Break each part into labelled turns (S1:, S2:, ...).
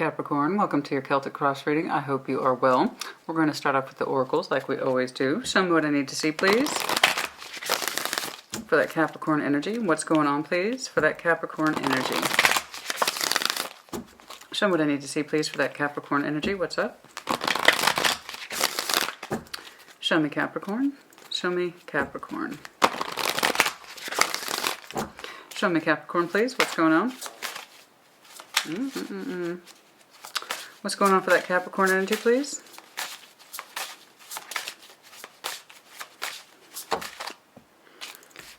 S1: Capricorn, welcome to your Celtic Cross reading. I hope you are well. We're going to start off with the oracles like we always do. Show me what I need to see, please, for that Capricorn energy. What's going on, please, for that Capricorn energy? Show me what I need to see, please, for that Capricorn energy. What's up? Show me Capricorn. Show me Capricorn. Show me Capricorn, please. What's going on? What's going on for that Capricorn energy, please?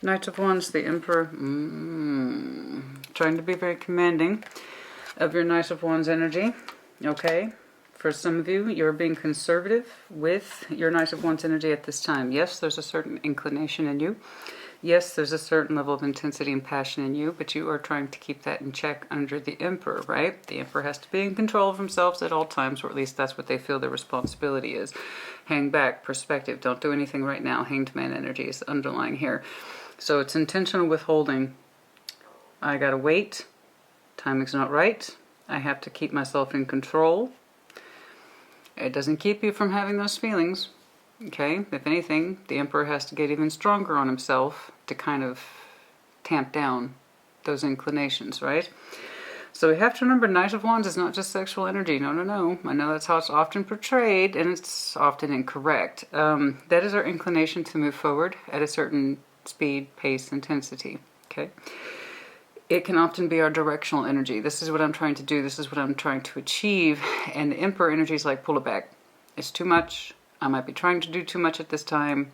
S1: Knight of Wands, the Emperor. Trying to be very commanding of your Knight of Wands energy. Okay. For some of you, you're being conservative with your Knight of Wands energy at this time. Yes, there's a certain inclination in you. Yes, there's a certain level of intensity and passion in you, but you are trying to keep that in check under the Emperor, right? The Emperor has to be in control of themselves at all times, or at least that's what they feel their responsibility is. Hang back, perspective, don't do anything right now. Hanged man energy is underlying here. So it's intentional withholding. I gotta wait. Timing's not right. I have to keep myself in control. It doesn't keep you from having those feelings. Okay, if anything, the Emperor has to get even stronger on himself to kind of tamp down those inclinations, right? So we have to remember, Knight of Wands is not just sexual energy. No, no, no. I know that's how it's often portrayed, and it's often incorrect. That is our inclination to move forward at a certain speed, pace, intensity. Okay. It can often be our directional energy. This is what I'm trying to do. This is what I'm trying to achieve. And the Emperor energy is like, pull it back. It's too much. I might be trying to do too much at this time,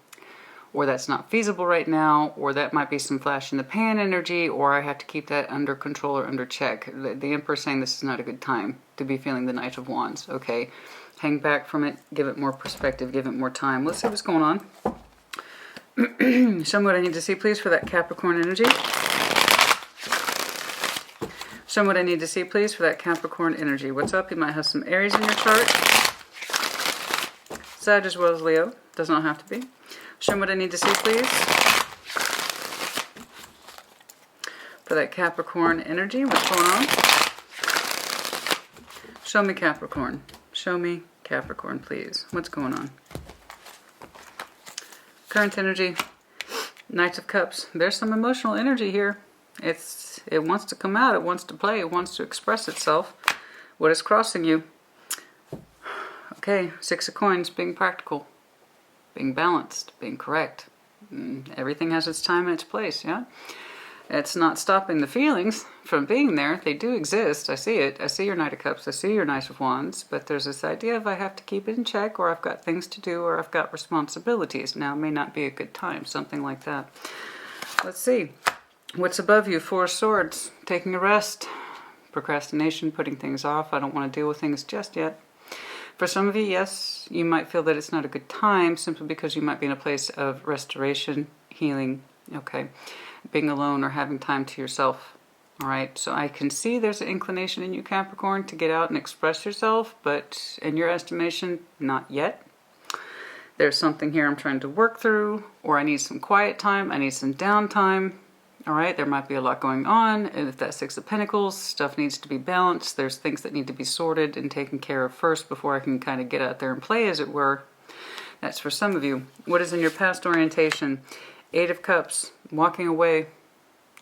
S1: or that's not feasible right now, or that might be some flash in the pan energy, or I have to keep that under control or under check. The Emperor is saying this is not a good time to be feeling the Knight of Wands. Okay, hang back from it, give it more perspective, give it more time. Let's see what's going on. Show me what I need to see, please, for that Capricorn energy. Show me what I need to see, please, for that Capricorn energy. What's up? You might have some Aries in your chart. Sag as well as Leo. Does not have to be. Show me what I need to see, please, for that Capricorn energy. What's going on? Show me Capricorn. Show me Capricorn, please. What's going on? Current energy. Knight of Cups. There's some emotional energy here. It wants to come out. It wants to play. It wants to express itself. What is crossing you? Okay, Six of Coins, being practical, being balanced, being correct. Everything has its time and its place, yeah? It's not stopping the feelings from being there. They do exist. I see it. I see your Knight of Cups. I see your Knight of Wands. But there's this idea of I have to keep it in check, or I've got things to do, or I've got responsibilities. Now, it may not be a good time, something like that. Let's see. What's above you? Four of Swords, taking a rest, procrastination, putting things off. I don't want to deal with things just yet. For some of you, yes, you might feel that it's not a good time simply because you might be in a place of restoration, healing, okay, being alone or having time to yourself, all right? So I can see there's an inclination in you, Capricorn, to get out and express yourself, but in your estimation, not yet. There's something here I'm trying to work through, or I need some quiet time, I need some downtime. All right, there might be a lot going on, and if that Six of Pentacles, stuff needs to be balanced. There's things that need to be sorted and taken care of first before I can kind of get out there and play, as it were. That's for some of you. What is in your past orientation? Eight of Cups, walking away,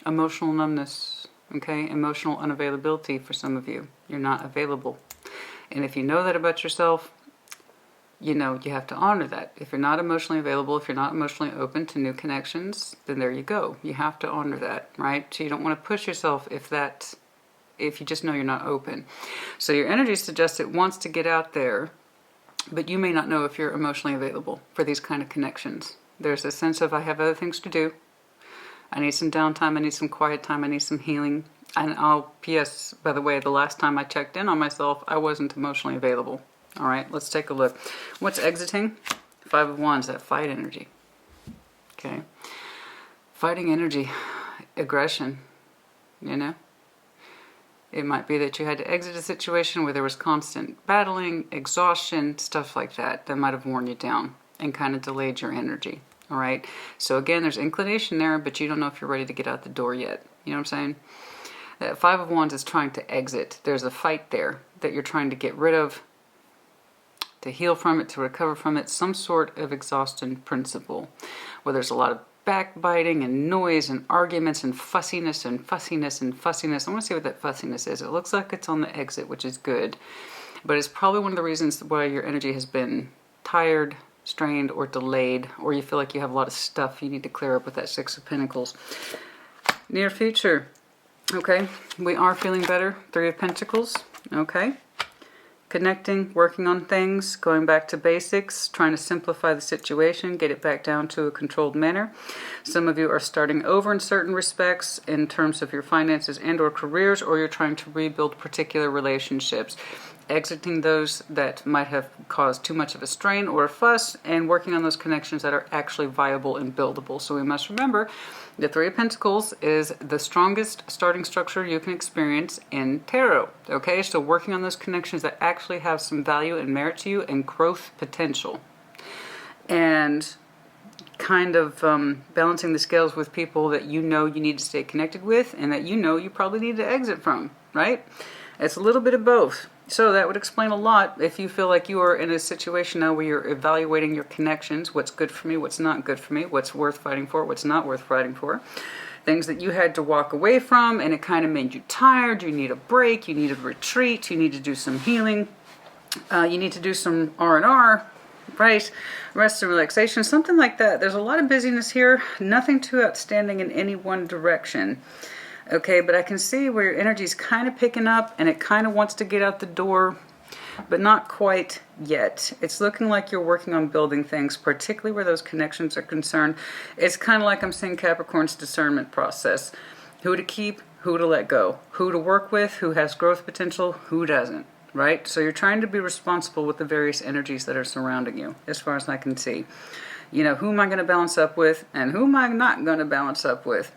S1: emotional numbness, okay, emotional unavailability for some of you. You're not available. And if you know that about yourself, you know you have to honor that. If you're not emotionally available, if you're not emotionally open to new connections, then there you go. You have to honor that, right? So you don't want to push yourself if you just know you're not open. So your energy suggests it wants to get out there, but you may not know if you're emotionally available for these kind of connections. There's a sense of I have other things to do. I need some downtime. I need some quiet time. I need some healing. And P.S., by the way, the last time I checked in on myself, I wasn't emotionally available. All right, let's take a look. What's exiting? Five of Wands, that fight energy. Okay. Fighting energy, aggression, you know? It might be that you had to exit a situation where there was constant battling, exhaustion, stuff like that. That might have worn you down and kind of delayed your energy. All right. So again, there's inclination there, but you don't know if you're ready to get out the door yet. You know what I'm saying? That Five of Wands is trying to exit. There's a fight there. that you're trying to get rid of, to heal from it, to recover from it, some sort of exhaustion principle, where there's a lot of backbiting and noise and arguments and fussiness and fussiness and fussiness. I want to see what that fussiness is. It looks like it's on the exit, which is good, but it's probably one of the reasons why your energy has been tired, strained, or delayed, or you feel like you have a lot of stuff you need to clear up with that Six of Pentacles. Near future. Okay, we are feeling better. Three of Pentacles. Okay. Connecting, working on things, going back to basics, trying to simplify the situation, get it back down to a controlled manner. Some of you are starting over in certain respects in terms of your finances and or careers, or you're trying to rebuild particular relationships. Exiting those that might have caused too much of a strain or a fuss, and working on those connections that are actually viable and buildable. So we must remember the Three of Pentacles is the strongest starting structure you can experience in tarot. Okay, so working on those connections that actually have some value and merit to you and growth potential. And kind of balancing the scales with people that you know you need to stay connected with and that you know you probably need to exit from, right? It's a little bit of both. So that would explain a lot if you feel like you are in a situation now where you're evaluating your connections, what's good for me, what's not good for me, what's worth fighting for, what's not worth fighting for. Things that you had to walk away from and it kind of made you tired, you need a break, you need a retreat, you need to do some healing, you need to do some R&R, right? Rest and relaxation, something like that. There's a lot of busyness here, nothing too outstanding in any one direction. Okay, but I can see where your energy is kind of picking up and it kind of wants to get out the door, but not quite yet. It's looking like you're working on building things, particularly where those connections are concerned. It's kind of like I'm seeing Capricorn's discernment process. Who to keep, who to let go, who to work with, who has growth potential, who doesn't, right? So you're trying to be responsible with the various energies that are surrounding you, as far as I can see. You know, who am I going to balance up with and who am I not going to balance up with?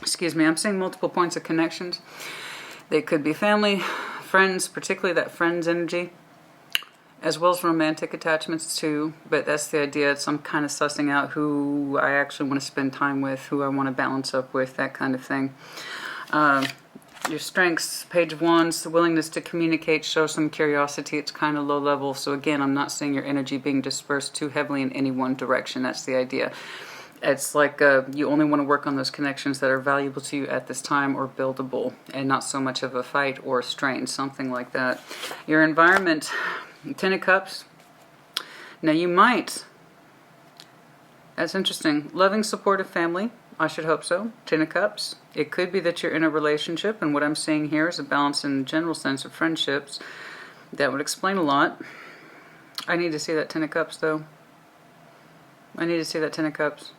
S1: Excuse me, I'm seeing multiple points of connections. They could be family, friends, particularly that friends energy, as well as romantic attachments too. But that's the idea. It's I'm kind of sussing out who I actually want to spend time with, who I want to balance up with, that kind of thing. Your strengths, Page of Wands, the willingness to communicate, show some curiosity. It's kind of low level. So again, I'm not seeing your energy being dispersed too heavily in any one direction. That's the idea. It's like you only want to work on those connections that are valuable to you at this time or buildable and not so much of a fight or a strain, something like that. Your environment, Ten of Cups. Now you might, that's interesting, loving, supportive family. I should hope so. Ten of Cups. It could be that you're in a relationship, and what I'm seeing here is a balance in the general sense of friendships. That would explain a lot. I need to see that Ten of Cups, though. I need to see that Ten of Cups.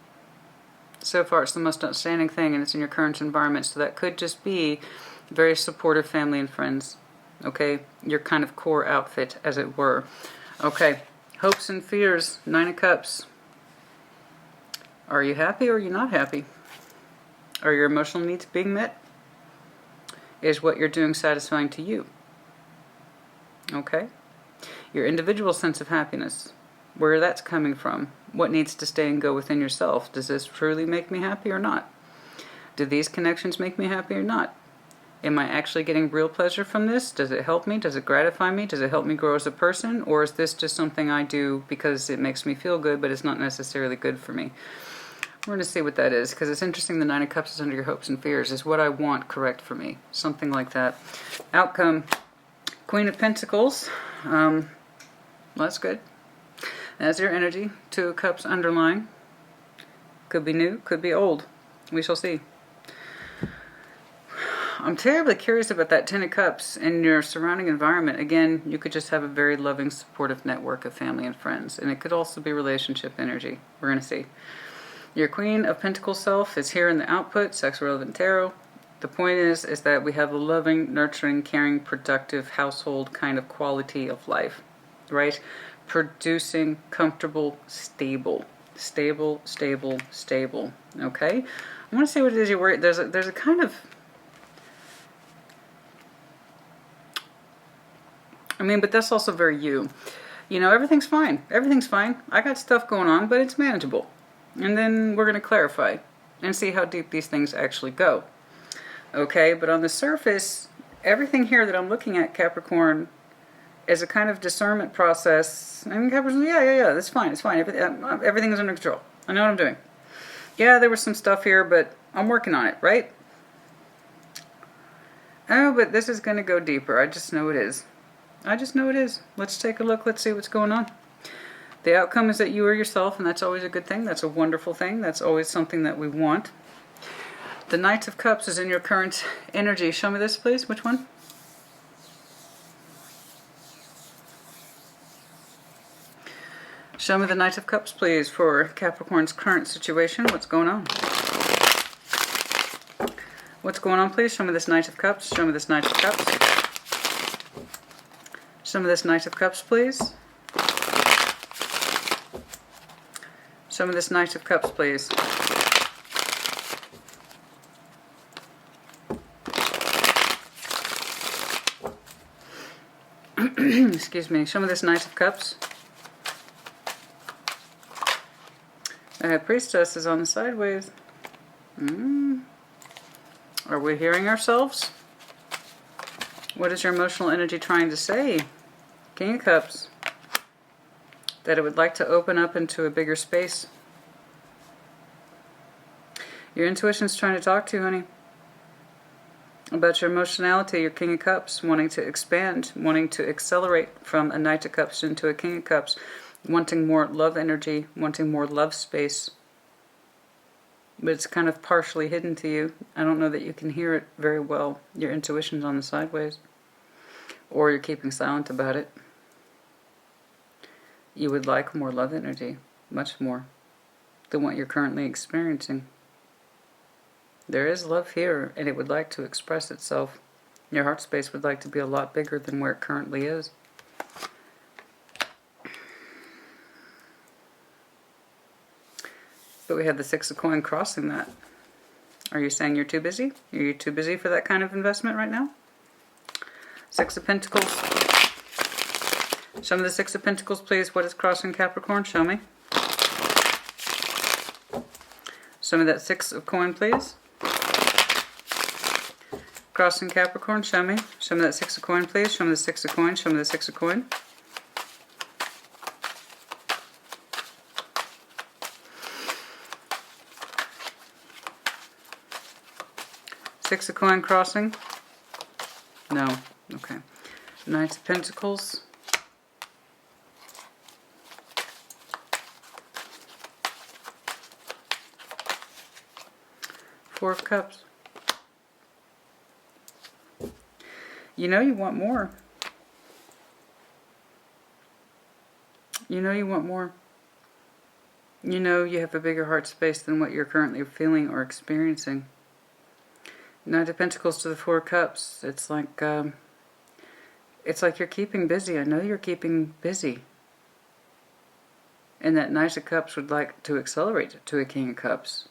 S1: So far, it's the most outstanding thing, and it's in your current environment. So that could just be very supportive family and friends. Okay? Your kind of core outfit, as it were. Okay. Hopes and fears. Nine of Cups. Are you happy or are you not happy? Are your emotional needs being met? Is what you're doing satisfying to you? Okay? Your individual sense of happiness. Where that's coming from. What needs to stay and go within yourself. Does this truly make me happy or not? Do these connections make me happy or not? Am I actually getting real pleasure from this? Does it help me? Does it gratify me? Does it help me grow as a person? Or is this just something I do because it makes me feel good, but it's not necessarily good for me? We're going to see what that is, because it's interesting the Nine of Cups is under your hopes and fears. Is what I want correct for me? Something like that. Outcome. Queen of Pentacles. Well, that's good. That's your energy. Two of Cups underlying. Could be new, could be old. We shall see. I'm terribly curious about that Ten of Cups in your surrounding environment. Again, you could just have a very loving, supportive network of family and friends. And it could also be relationship energy. We're going to see. Your Queen of Pentacles self is here in the output, Sex Relevant Tarot. The point is that we have a loving, nurturing, caring, productive household kind of quality of life. Right? Producing, comfortable, stable. Stable, stable, stable. Okay? I want to see what it is you're worried. There's a kind of... I mean, but that's also very you. You know, everything's fine. Everything's fine. I got stuff going on, but it's manageable. And then we're going to clarify and see how deep these things actually go. Okay, but on the surface, everything here that I'm looking at, Capricorn, is a kind of discernment process. I mean, Capricorn, yeah, that's fine, it's fine. Everything is under control. I know what I'm doing. Yeah, there was some stuff here, but I'm working on it, right? Oh, but this is going to go deeper. I just know it is. I just know it is. Let's take a look. Let's see what's going on. The outcome is that you are yourself, and that's always a good thing. That's a wonderful thing. That's always something that we want. The Knight of Cups is in your current energy. Show me this, please. Which one? Show me the Knight of Cups, please, for Capricorn's current situation. What's going on? What's going on, please? Show me this Knight of Cups. Show me this Knight of Cups. Show me this Knight of Cups, please. Show me this Knight of Cups, please. Excuse me. Show me this Knight of Cups. Priestess is on the sideways. Are we hearing ourselves? What is your emotional energy trying to say? King of Cups. That it would like to open up into a bigger space. Your intuition's trying to talk to you, honey. About your emotionality, your King of Cups, wanting to expand, wanting to accelerate from a Knight of Cups into a King of Cups, wanting more love energy, wanting more love space. But it's kind of partially hidden to you. I don't know that you can hear it very well. Your intuition's on the sideways. Or you're keeping silent about it. You would like more love energy, much more, than what you're currently experiencing. There is love here, and it would like to express itself. Your heart space would like to be a lot bigger than where it currently is. But we have the Six of Coins crossing that. Are you saying you're too busy? Are you too busy for that kind of investment right now? Six of Pentacles. Show me the Six of Pentacles, please. What is crossing Capricorn? Show me. Show me that Six of Coins, please. Crossing Capricorn, show me. Show me that Six of Coins, please. Show me the Six of Coins. Show me the Six of Coins. Six of Coins crossing? No. Okay. Knight of Pentacles. Four of Cups. You know you want more. You know you want more. You know you have a bigger heart space than what you're currently feeling or experiencing. Knight of Pentacles to the Four of Cups. It's like you're keeping busy. I know you're keeping busy. And that Knight of Cups would like to accelerate to a King of Cups.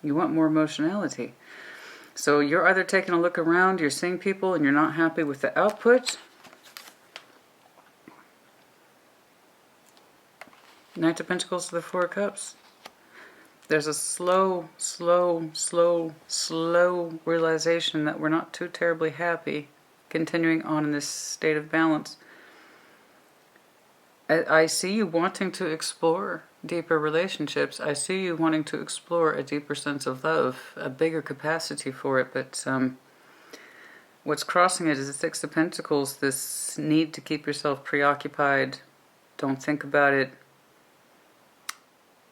S1: You want more emotionality. So you're either taking a look around, you're seeing people, and you're not happy with the output. Knight of Pentacles to the Four of Cups. There's a slow realization that we're not too terribly happy continuing on in this state of balance. I see you wanting to explore deeper relationships. I see you wanting to explore a deeper sense of love, a bigger capacity for it, but what's crossing it is the Six of Pentacles, this need to keep yourself preoccupied, don't think about it.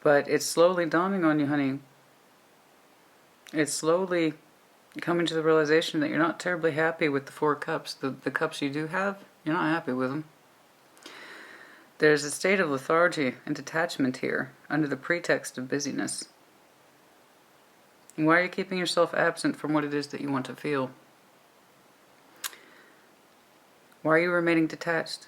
S1: But it's slowly dawning on you, honey. It's slowly coming to the realization that you're not terribly happy with the Four Cups. The cups you do have, you're not happy with them. There's a state of lethargy and detachment here under the pretext of busyness. And why are you keeping yourself absent from what it is that you want to feel? Why are you remaining detached?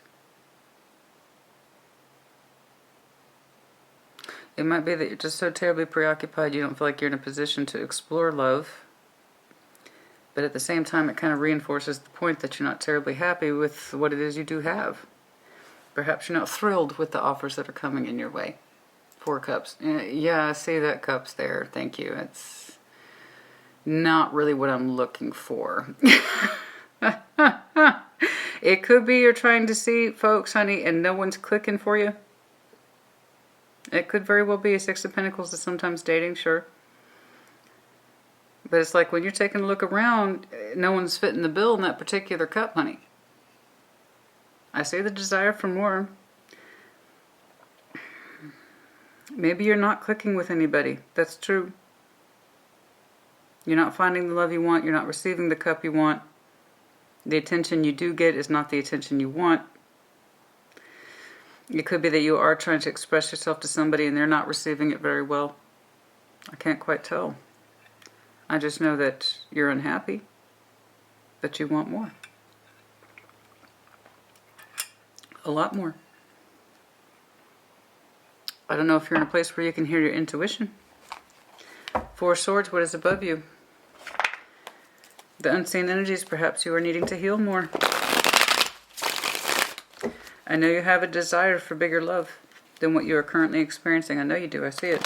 S1: It might be that you're just so terribly preoccupied you don't feel like you're in a position to explore love. But at the same time, it kind of reinforces the point that you're not terribly happy with what it is you do have. Perhaps you're not thrilled with the offers that are coming in your way. Four Cups. Yeah, I see that Cups there. Thank you. not really what I'm looking for. It could be you're trying to see folks, honey, and no one's clicking for you. It could very well be a Six of Pentacles is sometimes dating, sure. But it's like when you're taking a look around, no one's fitting the bill in that particular cup, honey. I see the desire for more. Maybe you're not clicking with anybody. That's true. You're not finding the love you want. You're not receiving the cup you want. The attention you do get is not the attention you want. It could be that you are trying to express yourself to somebody and they're not receiving it very well. I can't quite tell. I just know that you're unhappy, that you want more. A lot more. I don't know if you're in a place where you can hear your intuition. Four of Swords, what is above you? The unseen energies, perhaps you are needing to heal more. I know you have a desire for bigger love than what you are currently experiencing. I know you do. I see it.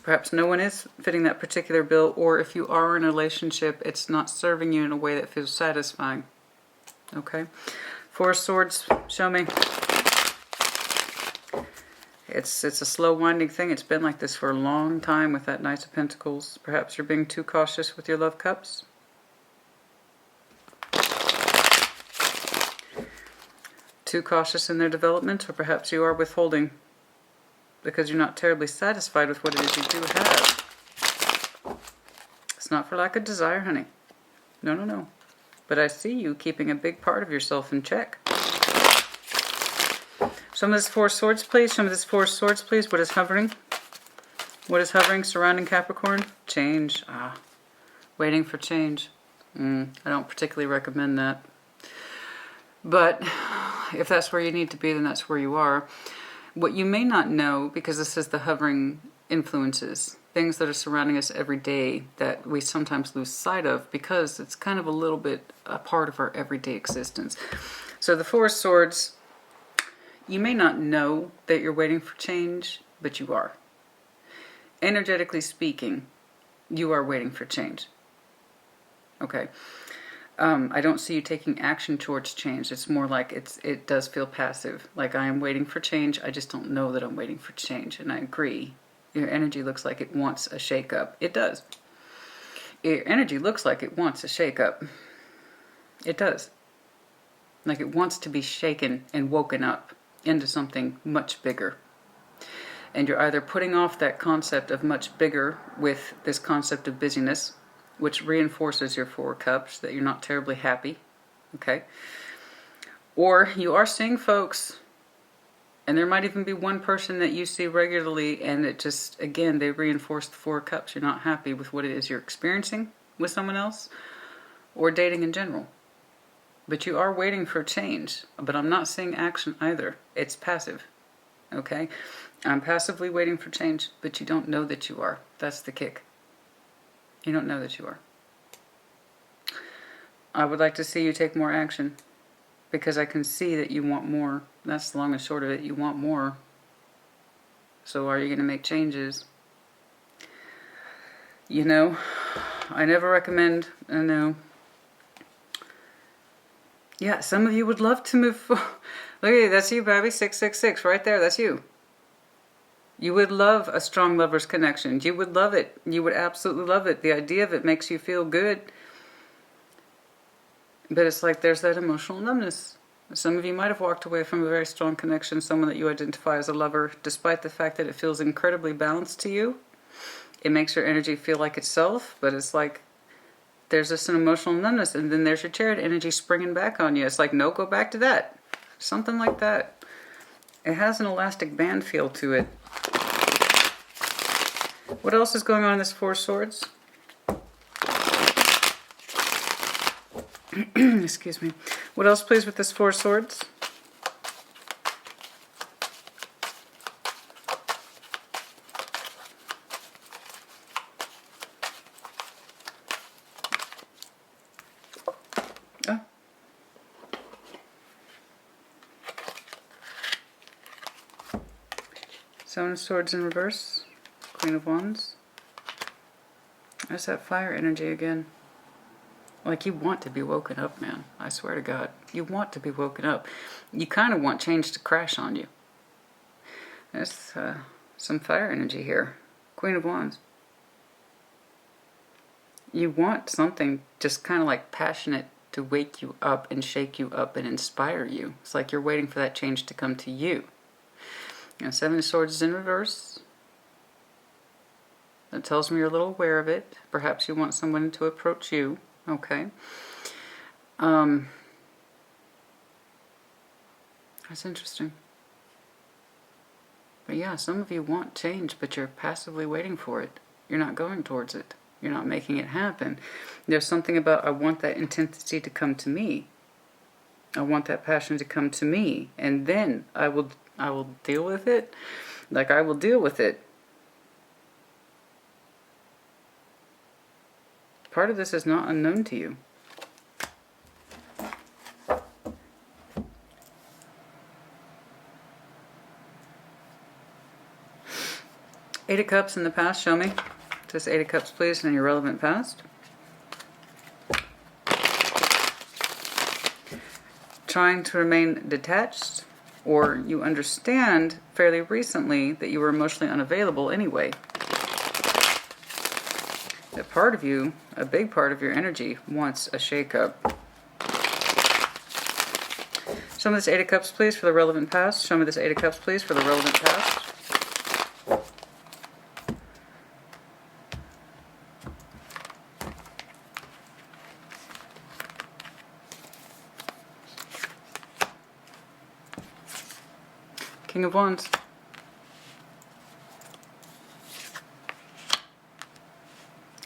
S1: Perhaps no one is fitting that particular bill, or if you are in a relationship, it's not serving you in a way that feels satisfying. Okay? Four of Swords, show me. It's a slow winding thing. It's been like this for a long time with that Knight of Pentacles. Perhaps you're being too cautious with your love cups. Too cautious in their development, or perhaps you are withholding because you're not terribly satisfied with what it is you do have. It's not for lack of desire, honey. No, no, no. But I see you keeping a big part of yourself in check. Some of this Four of Swords, please. Some of this Four of Swords, please. What is hovering? What is hovering surrounding Capricorn? Change. Ah, waiting for change. I don't particularly recommend that. But if that's where you need to be, then that's where you are. What you may not know, because this is the hovering influences, things that are surrounding us every day that we sometimes lose sight of because it's kind of a little bit a part of our everyday existence. So the Four of Swords, you may not know that you're waiting for change, but you are. Energetically speaking, you are waiting for change. Okay. I don't see you taking action towards change. It's more like it does feel passive. Like I am waiting for change. I just don't know that I'm waiting for change. And I agree. Your energy looks like it wants a shake-up. It does. Your energy looks like it wants a shake-up. It does. Like it wants to be shaken and woken up into something much bigger. And you're either putting off that concept of much bigger with this concept of busyness, which reinforces your Four of Cups, that you're not terribly happy, okay? Or you are seeing folks, and there might even be one person that you see regularly, and it just, again, they reinforce the Four of Cups. You're not happy with what it is you're experiencing with someone else, or dating in general. But you are waiting for change, but I'm not seeing action either. It's passive, okay? I'm passively waiting for change, but you don't know that you are. That's the kick. You don't know that you are. I would like to see you take more action because I can see that you want more. That's the long and short of it. You want more. So are you going to make changes? You know, I never recommend, I know. Yeah, some of you would love to move forward. Look at you, that's you, baby. 666, right there, that's you. You would love a strong lover's connection. You would love it. You would absolutely love it. The idea of it makes you feel good. But it's like there's that emotional numbness. Some of you might have walked away from a very strong connection, someone that you identify as a lover, despite the fact that it feels incredibly balanced to you. It makes your energy feel like itself, but it's like there's just an emotional numbness, and then there's your Chariot energy springing back on you. It's like, no, go back to that. Something like that. It has an elastic band feel to it. What else is going on in this Four of Swords? Excuse me. What else, please, with this Four of Swords? Oh. Seven of Swords in reverse. Queen of Wands. There's that fire energy again. Like you want to be woken up, man. I swear to God. You want to be woken up. You kind of want change to crash on you. There's some fire energy here. Queen of Wands. You want something just kind of like passionate to wake you up and shake you up and inspire you. It's like you're waiting for that change to come to you. Now, Seven of Swords is in reverse. That tells me you're a little aware of it. Perhaps you want someone to approach you. Okay. That's interesting. But yeah, some of you want change, but you're passively waiting for it. You're not going towards it. You're not making it happen. There's something about, I want that intensity to come to me. I want that passion to come to me. And then I will deal with it. Like I will deal with it. Part of this is not unknown to you. Eight of Cups in the past, show me. Just Eight of Cups, please, in your relevant past. Trying to remain detached, or you understand fairly recently that you were emotionally unavailable anyway. That part of you, a big part of your energy, wants a shake-up. Show me this Eight of Cups, please, for the relevant past. Show me this Eight of Cups, please, for the relevant past. King of Wands.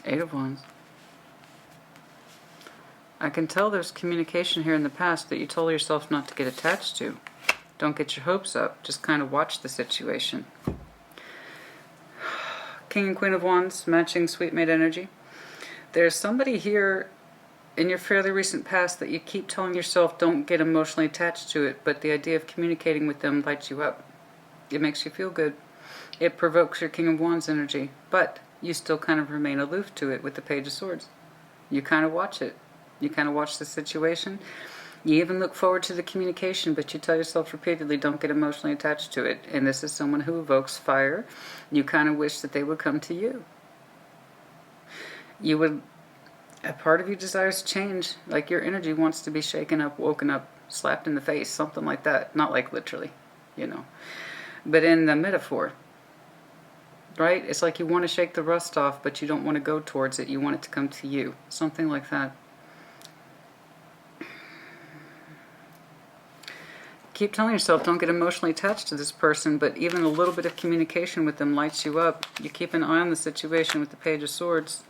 S1: Eight of Wands. I can tell there's communication here in the past that you told yourself not to get attached to. Don't get your hopes up. Just kind of watch the situation. King and Queen of Wands, matching sweet mate energy. There's somebody here in your fairly recent past that you keep telling yourself don't get emotionally attached to it, but the idea of communicating with them lights you up. It makes you feel good. It provokes your King of Wands energy, but you still kind of remain aloof to it with the Page of Swords. You kind of watch it. You kind of watch the situation. You even look forward to the communication, but you tell yourself repeatedly, don't get emotionally attached to it. And this is someone who evokes fire. You kind of wish that they would come to you. You would, a part of you desires change. Like your energy wants to be shaken up, woken up, slapped in the face, something like that. Not like literally, you know. But in the metaphor. Right? It's like you want to shake the rust off, but you don't want to go towards it. You want it to come to you. Something like that. Keep telling yourself, don't get emotionally attached to this person, but even a little bit of communication with them lights you up. You keep an eye on the situation with the Page of Swords.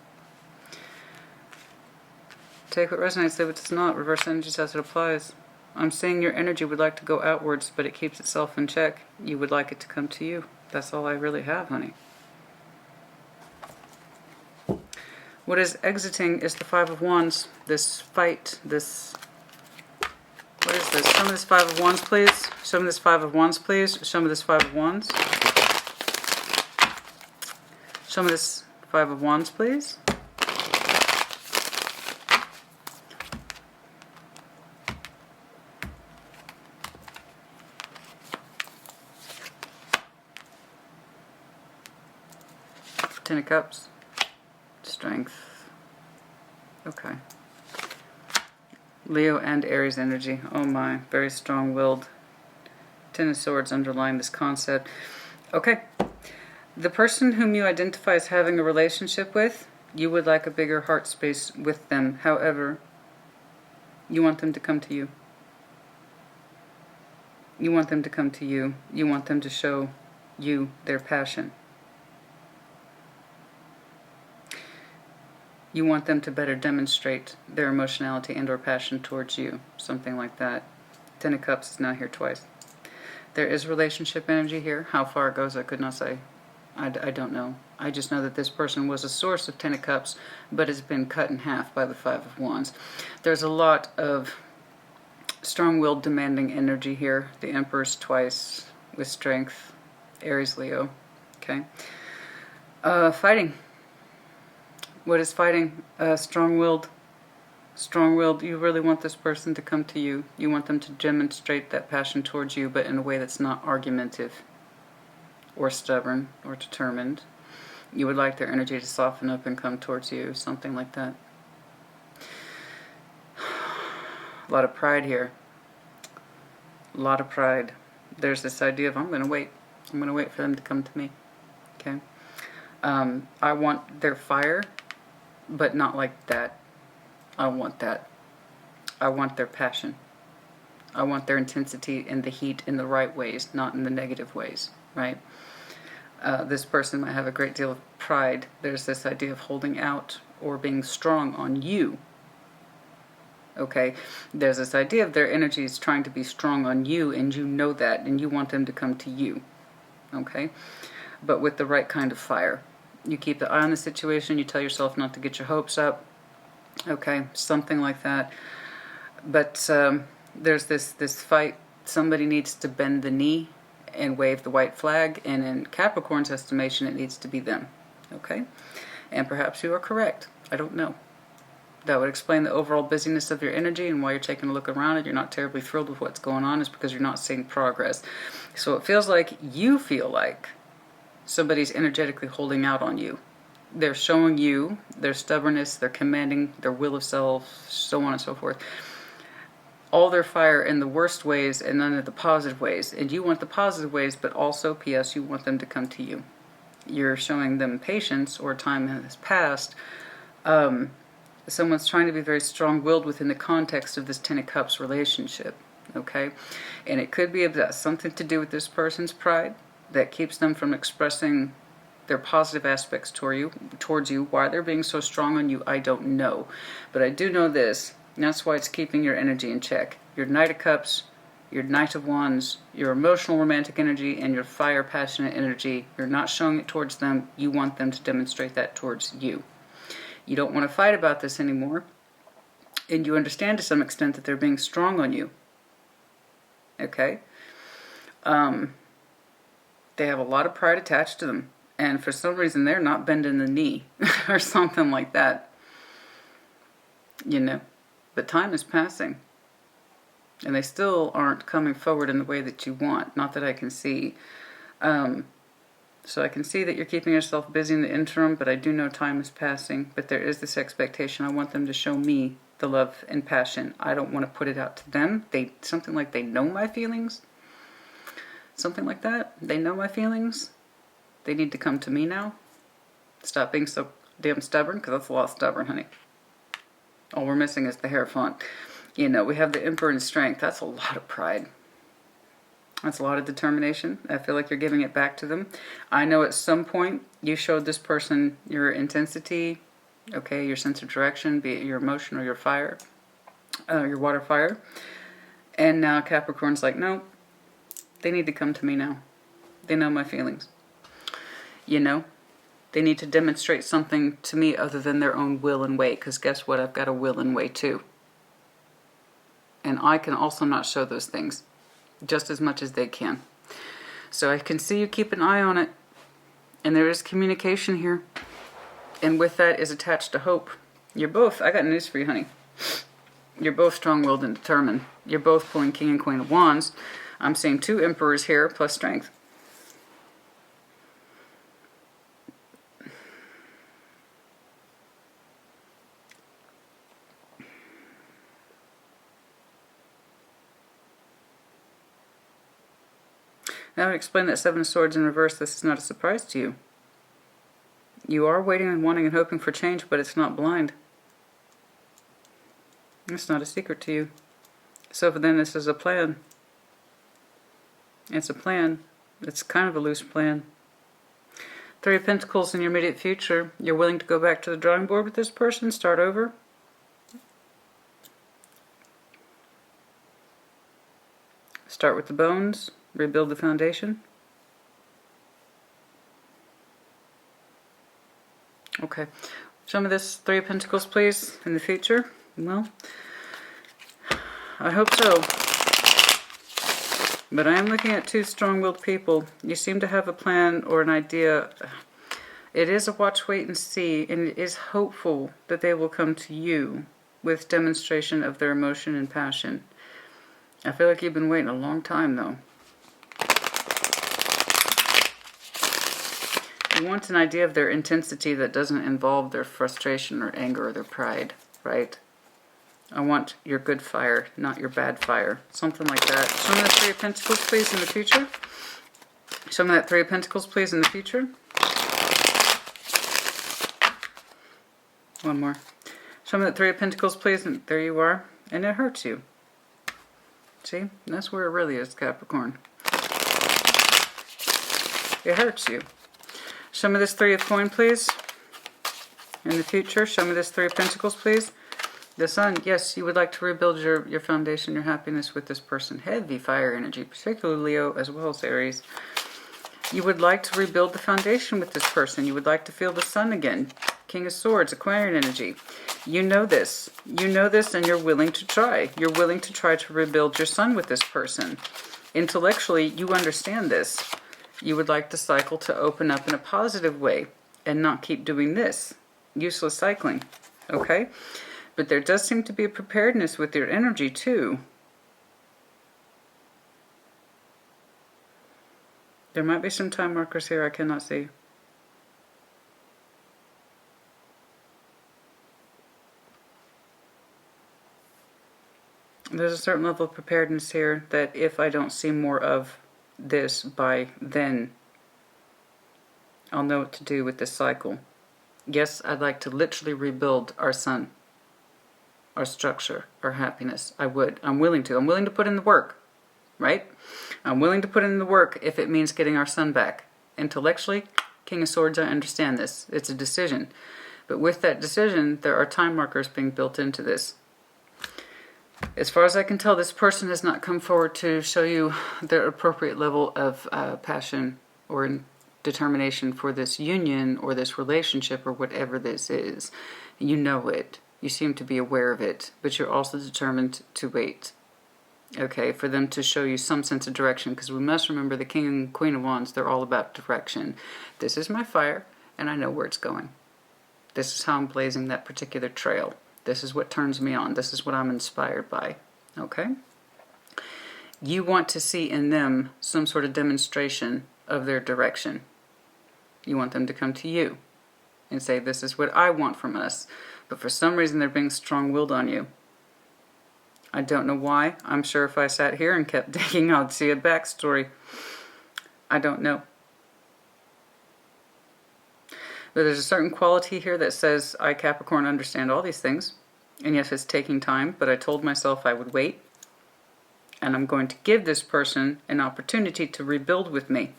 S1: Take what resonates, leave what does not. Reverse energies as it applies. I'm saying your energy would like to go outwards, but it keeps itself in check. You would like it to come to you. That's all I really have, honey. What is exiting is the Five of Wands. This fight, this... What is this? Show me this Five of Wands, please. Show me this Five of Wands, please. Show me this Five of Wands. Show me this Five of Wands, please. Ten of Cups. Strength. Okay. Leo and Aries energy. Oh my. Very strong-willed. Ten of Swords underlying this concept. Okay. The person whom you identify as having a relationship with, you would like a bigger heart space with them. However, you want them to come to you. You want them to come to you. You want them to show you their passion. You want them to better demonstrate their emotionality and or passion towards you. Something like that. Ten of Cups is now here twice. There is relationship energy here. How far it goes, I could not say. I don't know. I just know that this person was a source of Ten of Cups, but has been cut in half by the Five of Wands. There's a lot of strong-willed, demanding energy here. The Empress twice with strength. Aries, Leo. Okay. Fighting. What is fighting? Strong-willed. Strong-willed. You really want this person to come to you. You want them to demonstrate that passion towards you, but in a way that's not argumentative or stubborn or determined. You would like their energy to soften up and come towards you, something like that. A lot of pride here. A lot of pride. There's this idea of, I'm going to wait. I'm going to wait for them to come to me. Okay? I want their fire, but not like that. I want that. I want their passion. I want their intensity and the heat in the right ways, not in the negative ways, right? This person might have a great deal of pride. There's this idea of holding out or being strong on you. Okay? There's this idea of their energy is trying to be strong on you, and you know that, and you want them to come to you. Okay? But with the right kind of fire. You keep the eye on the situation. You tell yourself not to get your hopes up. Okay? Something like that. But there's this fight. Somebody needs to bend the knee and wave the white flag, and in Capricorn's estimation, it needs to be them. Okay? And perhaps you are correct. I don't know. That would explain the overall busyness of your energy, and while you're taking a look around and you're not terribly thrilled with what's going on is because you're not seeing progress. So it feels like you feel like somebody's energetically holding out on you. They're showing you their stubbornness, their commanding, their will of self, so on and so forth. All their fire in the worst ways and none of the positive ways. And you want the positive ways, but also, P.S., you want them to come to you. You're showing them patience, or time has passed. Someone's trying to be very strong-willed within the context of this Ten of Cups relationship. Okay? And it could be about something to do with this person's pride that keeps them from expressing their positive aspects towards you. Why they're being so strong on you, I don't know. But I do know this. And that's why it's keeping your energy in check. Your Knight of Cups, your Knight of Wands, your emotional romantic energy, and your fire passionate energy. You're not showing it towards them. You want them to demonstrate that towards you. You don't want to fight about this anymore. And you understand to some extent that they're being strong on you. Okay? They have a lot of pride attached to them. And for some reason, they're not bending the knee or something like that. You know? But time is passing. And they still aren't coming forward in the way that you want. Not that I can see. So I can see that you're keeping yourself busy in the interim, but I do know time is passing. But there is this expectation. I want them to show me the love and passion. I don't want to put it out to them. Something like they know my feelings. Something like that. They know my feelings. They need to come to me now. Stop being so damn stubborn, because that's a lot of stubborn, honey. All we're missing is the Hierophant. You know, we have the Emperor in strength. That's a lot of pride. That's a lot of determination. I feel like you're giving it back to them. I know at some point you showed this person your intensity, okay, your sense of direction, be it your emotion or your fire, your water fire. And now Capricorn's like, no, they need to come to me now. They know my feelings. You know? They need to demonstrate something to me other than their own will and way. Because guess what? I've got a will and way too. And I can also not show those things just as much as they can. So I can see you keep an eye on it. And there is communication here. And with that is attached to hope. You're both, I got news for you, honey. You're both strong-willed and determined. You're both pulling King and Queen of Wands. I'm seeing 2 Emperors here plus strength. That would explain that 7 of Swords in reverse. This is not a surprise to you. You are waiting and wanting and hoping for change, but it's not blind. It's not a secret to you. So for them, this is a plan. It's a plan. It's kind of a loose plan. 3 of Pentacles in your immediate future. You're willing to go back to the drawing board with this person, start over. Start with the bones. Rebuild the foundation. Okay. Show me this 3 of Pentacles, please, in the future. Well, I hope so. But I am looking at 2 strong-willed people. You seem to have a plan or an idea. It is a watch, wait, and see, and it is hopeful that they will come to you with demonstration of their emotion and passion. I feel like you've been waiting a long time, though. You want an idea of their intensity that doesn't involve their frustration or anger or their pride, right? I want your good fire, not your bad fire. Something like that. Show me the Three of Pentacles, please, in the future. Show me that Three of Pentacles, please, in the future. One more. Show me that Three of Pentacles, please, and there you are. And it hurts you. See? That's where it really is, Capricorn. It hurts you. Show me this Three of Coin, please. In the future, show me this Three of Pentacles, please. The Sun, yes, you would like to rebuild your foundation, your happiness with this person. Heavy fire energy, particularly Leo as well as Aries. You would like to rebuild the foundation with this person. You would like to feel the Sun again. King of Swords, Aquarian energy. You know this. You know this and you're willing to try. You're willing to try to rebuild your Sun with this person. Intellectually, you understand this. You would like the cycle to open up in a positive way and not keep doing this. Useless cycling. Okay? But there does seem to be a preparedness with your energy too. There might be some time markers here I cannot see. There's a certain level of preparedness here that if I don't see more of this by then, I'll know what to do with this cycle. Yes, I'd like to literally rebuild our Sun, our structure, our happiness. I would. I'm willing to. I'm willing to put in the work, right? I'm willing to put in the work if it means getting our Sun back. Intellectually, King of Swords, I understand this. It's a decision. But with that decision, there are time markers being built into this. As far as I can tell, this person has not come forward to show you their appropriate level of passion or determination for this union or this relationship or whatever this is. You know it. You seem to be aware of it, but you're also determined to wait. Okay, for them to show you some sense of direction, because we must remember the King and Queen of Wands, they're all about direction. This is my fire, and I know where it's going. This is how I'm blazing that particular trail. This is what turns me on. This is what I'm inspired by. Okay? You want to see in them some sort of demonstration of their direction. You want them to come to you and say, this is what I want from us. But for some reason, they're being strong-willed on you. I don't know why. I'm sure if I sat here and kept digging, I'd see a backstory. I don't know. But there's a certain quality here that says, I, Capricorn, understand all these things. And yes, it's taking time, but I told myself I would wait. And I'm going to give this person an opportunity to rebuild with me.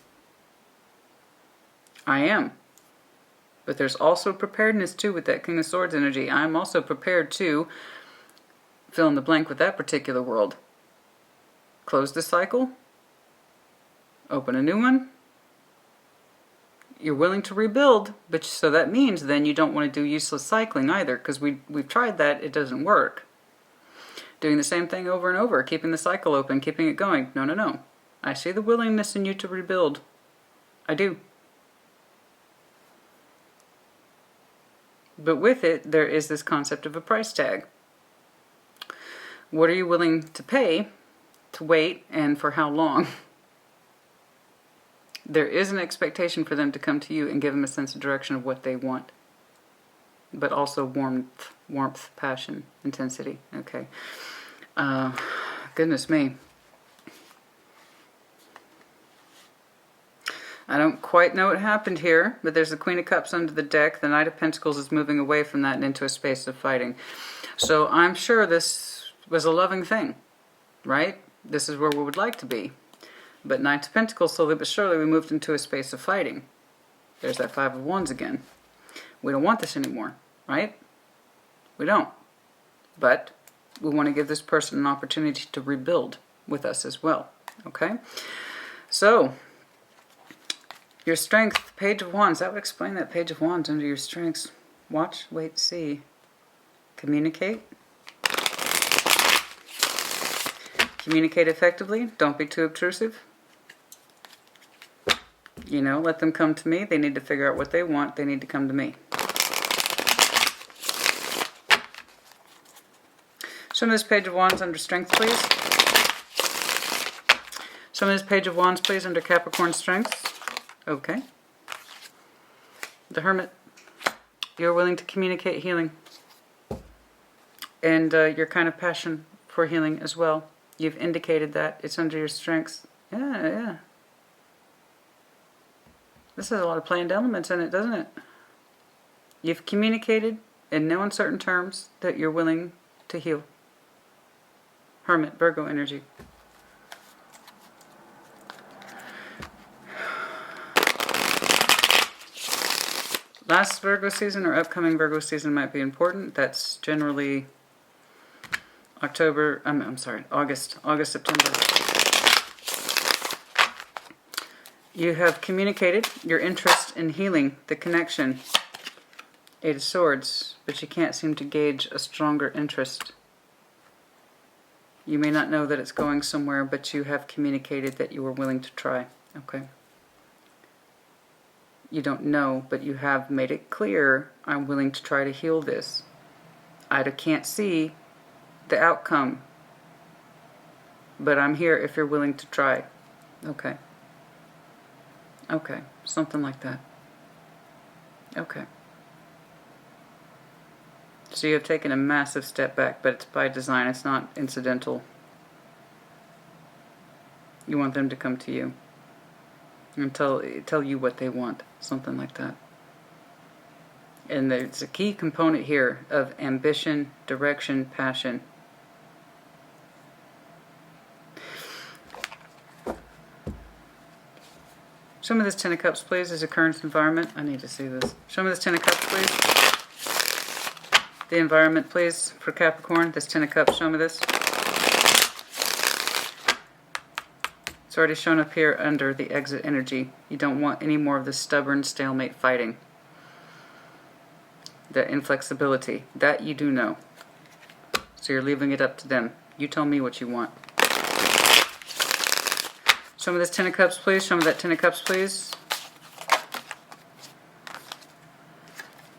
S1: I am. But there's also preparedness too with that King of Swords energy. I'm also prepared to fill in the blank with that particular world. Close the cycle. Open a new one. You're willing to rebuild, but so that means then you don't want to do useless cycling either, because we've tried that, it doesn't work. Doing the same thing over and over, keeping the cycle open, keeping it going. No, no, no. I see the willingness in you to rebuild. I do. But with it, there is this concept of a price tag. What are you willing to pay to wait, and for how long? There is an expectation for them to come to you and give them a sense of direction of what they want. But also warmth, passion, intensity. Okay. Goodness me. I don't quite know what happened here, but there's the Queen of Cups under the deck. The Knight of Pentacles is moving away from that and into a space of fighting. So I'm sure this was a loving thing, right? This is where we would like to be. But Knight of Pentacles, slowly but surely, we moved into a space of fighting. There's that Five of Wands again. We don't want this anymore, right? We don't. But we want to give this person an opportunity to rebuild with us as well, okay? So, your strength, Page of Wands. That would explain that Page of Wands under your strengths. Watch, wait, see. Communicate. Communicate effectively. Don't be too obtrusive. You know, let them come to me. They need to figure out what they want. They need to come to me. Show me this Page of Wands under Strength, please. Show me this Page of Wands, please, under Capricorn Strength. Okay. The Hermit. You're willing to communicate healing. And your kind of passion for healing as well. You've indicated that. It's under your strengths. Yeah. This has a lot of planned elements in it, doesn't it? You've communicated in no uncertain terms that you're willing to heal. Hermit, Virgo energy. Last Virgo season or upcoming Virgo season might be important. That's generally August, September. You have communicated your interest in healing, the connection. Eight of Swords, but you can't seem to gauge a stronger interest. You may not know that it's going somewhere, but you have communicated that you were willing to try. Okay. You don't know, but you have made it clear, I'm willing to try to heal this. I can't see the outcome, but I'm here if you're willing to try. Okay. Okay, something like that. Okay. So you have taken a massive step back, but it's by design. It's not incidental. You want them to come to you and tell you what they want. Something like that. And there's a key component here of ambition, direction, passion. Show me this Ten of Cups, please, as a current environment. I need to see this. Show me this Ten of Cups, please. The environment, please, for Capricorn. This Ten of Cups, show me this. It's already shown up here under the exit energy. You don't want any more of this stubborn stalemate fighting. The inflexibility. That you do know. So you're leaving it up to them. You tell me what you want. Show me this Ten of Cups, please. Show me that Ten of Cups, please.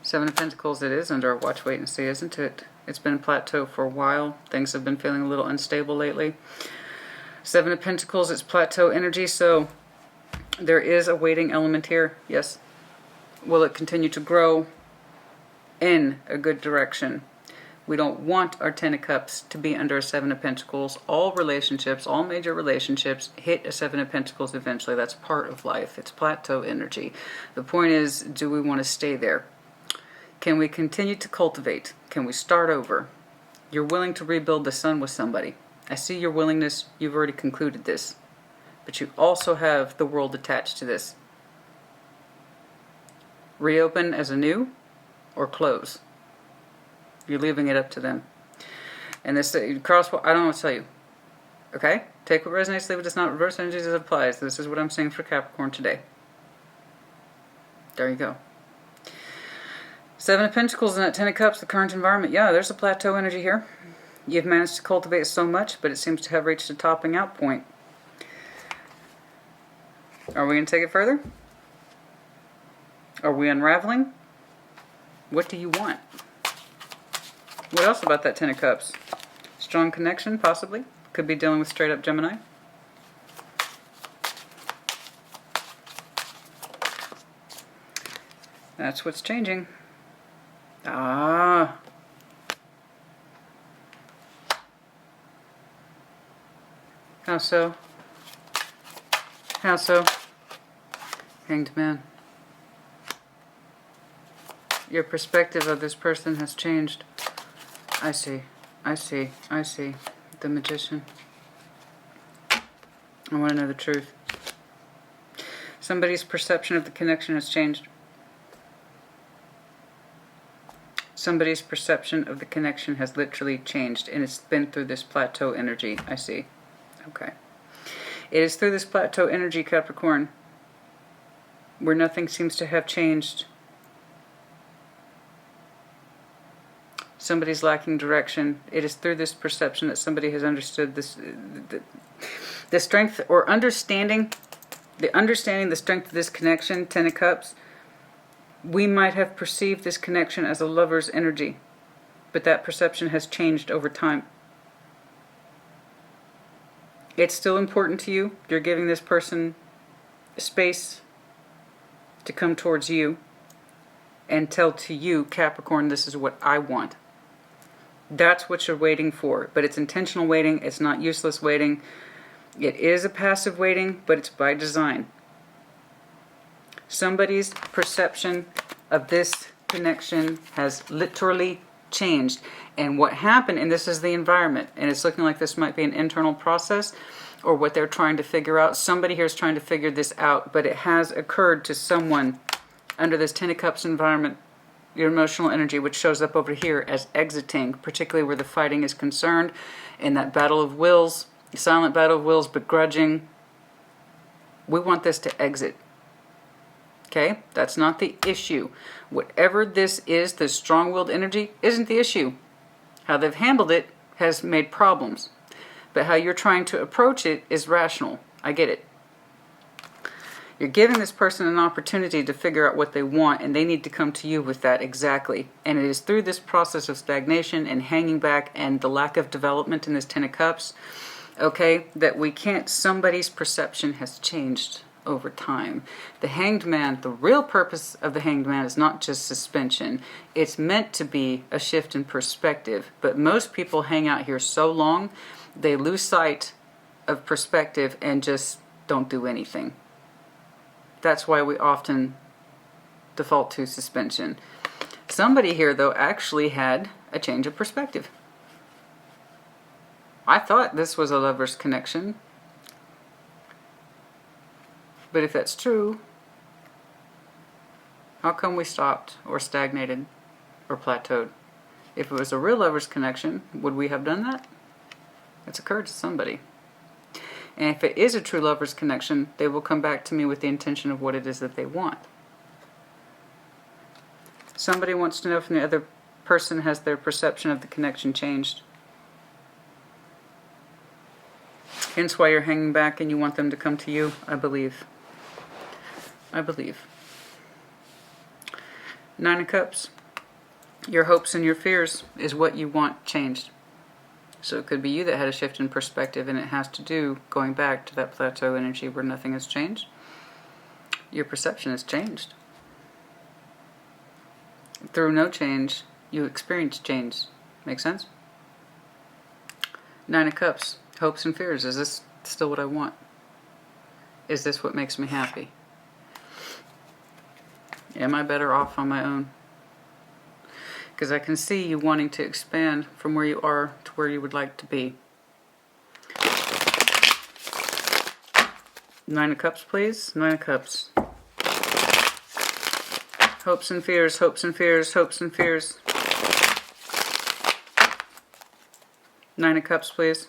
S1: Seven of Pentacles it is under our watch, wait, and see, isn't it? It's been plateau for a while. Things have been feeling a little unstable lately. Seven of Pentacles, it's plateau energy, so there is a waiting element here. Yes. Will it continue to grow in a good direction? We don't want our Ten of Cups to be under a Seven of Pentacles. All relationships, all major relationships hit a Seven of Pentacles eventually. That's part of life. It's plateau energy. The point is, do we want to stay there? Can we continue to cultivate? Can we start over? You're willing to rebuild the sun with somebody. I see your willingness. You've already concluded this. But you also have the world attached to this. Reopen as anew or close? You're leaving it up to them. And this cross, I don't know what to tell you. Okay? Take what resonates, leave it does not. Reverse energies as it applies. This is what I'm saying for Capricorn today. There you go. Seven of Pentacles and that Ten of Cups, the current environment. Yeah, there's a plateau energy here. You've managed to cultivate so much, but it seems to have reached a topping out point. Are we going to take it further? Are we unraveling? What do you want? What else about that Ten of Cups? Strong connection, possibly. Could be dealing with straight up Gemini. That's what's changing. Ah. How so? How so? Hanged Man. Your perspective of this person has changed. I see. I see. I see. The Magician. I want to know the truth. Somebody's perception of the connection has changed. Somebody's perception of the connection has literally changed, and it's been through this plateau energy. I see. Okay. It is through this plateau energy, Capricorn, where nothing seems to have changed. Somebody's lacking direction. It is through this perception that somebody has understood this, the strength or understanding The understanding the strength of this connection, Ten of Cups, we might have perceived this connection as a lover's energy, but that perception has changed over time. It's still important to you. You're giving this person space to come towards you and tell to you, Capricorn, this is what I want. That's what you're waiting for. But it's intentional waiting. It's not useless waiting. It is a passive waiting, but it's by design. Somebody's perception of this connection has literally changed. And what happened, and this is the environment, and it's looking like this might be an internal process or what they're trying to figure out. Somebody here is trying to figure this out, but it has occurred to someone under this Ten of Cups environment, your emotional energy, which shows up over here as exiting, particularly where the fighting is concerned, in that battle of wills, silent battle of wills, begrudging. We want this to exit. Okay? That's not the issue. Whatever this is, this strong-willed energy, isn't the issue. How they've handled it has made problems. But how you're trying to approach it is rational. I get it. You're giving this person an opportunity to figure out what they want, and they need to come to you with that exactly. And it is through this process of stagnation and hanging back and the lack of development in this Ten of Cups, okay, that we can't, somebody's perception has changed over time. The Hanged Man, the real purpose of the Hanged Man is not just suspension. It's meant to be a shift in perspective. But most people hang out here so long, they lose sight of perspective and just don't do anything. That's why we often default to suspension. Somebody here, though, actually had a change of perspective. I thought this was a lover's connection. But if that's true, how come we stopped or stagnated or plateaued? If it was a real lover's connection, would we have done that? It's occurred to somebody. And if it is a true lover's connection, they will come back to me with the intention of what it is that they want. Somebody wants to know from the other person, has their perception of the connection changed? Hence why you're hanging back and you want them to come to you, I believe. I believe. Nine of Cups. Your hopes and your fears is what you want changed. So it could be you that had a shift in perspective, and it has to do, going back to that plateau energy where nothing has changed. Your perception has changed. Through no change, you experience change. Make sense? Nine of Cups. Hopes and fears. Is this still what I want? Is this what makes me happy? Am I better off on my own? Because I can see you wanting to expand from where you are to where you would like to be. Nine of Cups, please. Nine of Cups. Hopes and fears, hopes and fears, hopes and fears. Nine of Cups, please.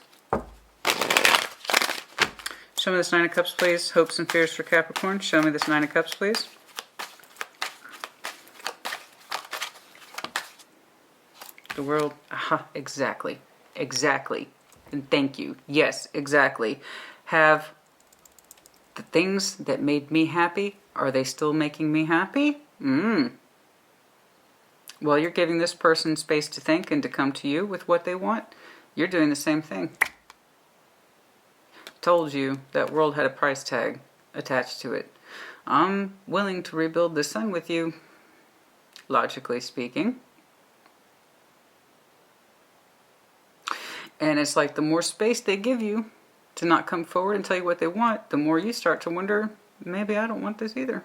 S1: Show me this Nine of Cups, please. Hopes and fears for Capricorn. Show me this Nine of Cups, please. The World. Aha, exactly. Exactly. And thank you. Yes, exactly. Have the things that made me happy, are they still making me happy? Well, you're giving this person space to think and to come to you with what they want. You're doing the same thing. Told you that world had a price tag attached to it. I'm willing to rebuild the sun with you, logically speaking. And it's like the more space they give you to not come forward and tell you what they want, the more you start to wonder, maybe I don't want this either.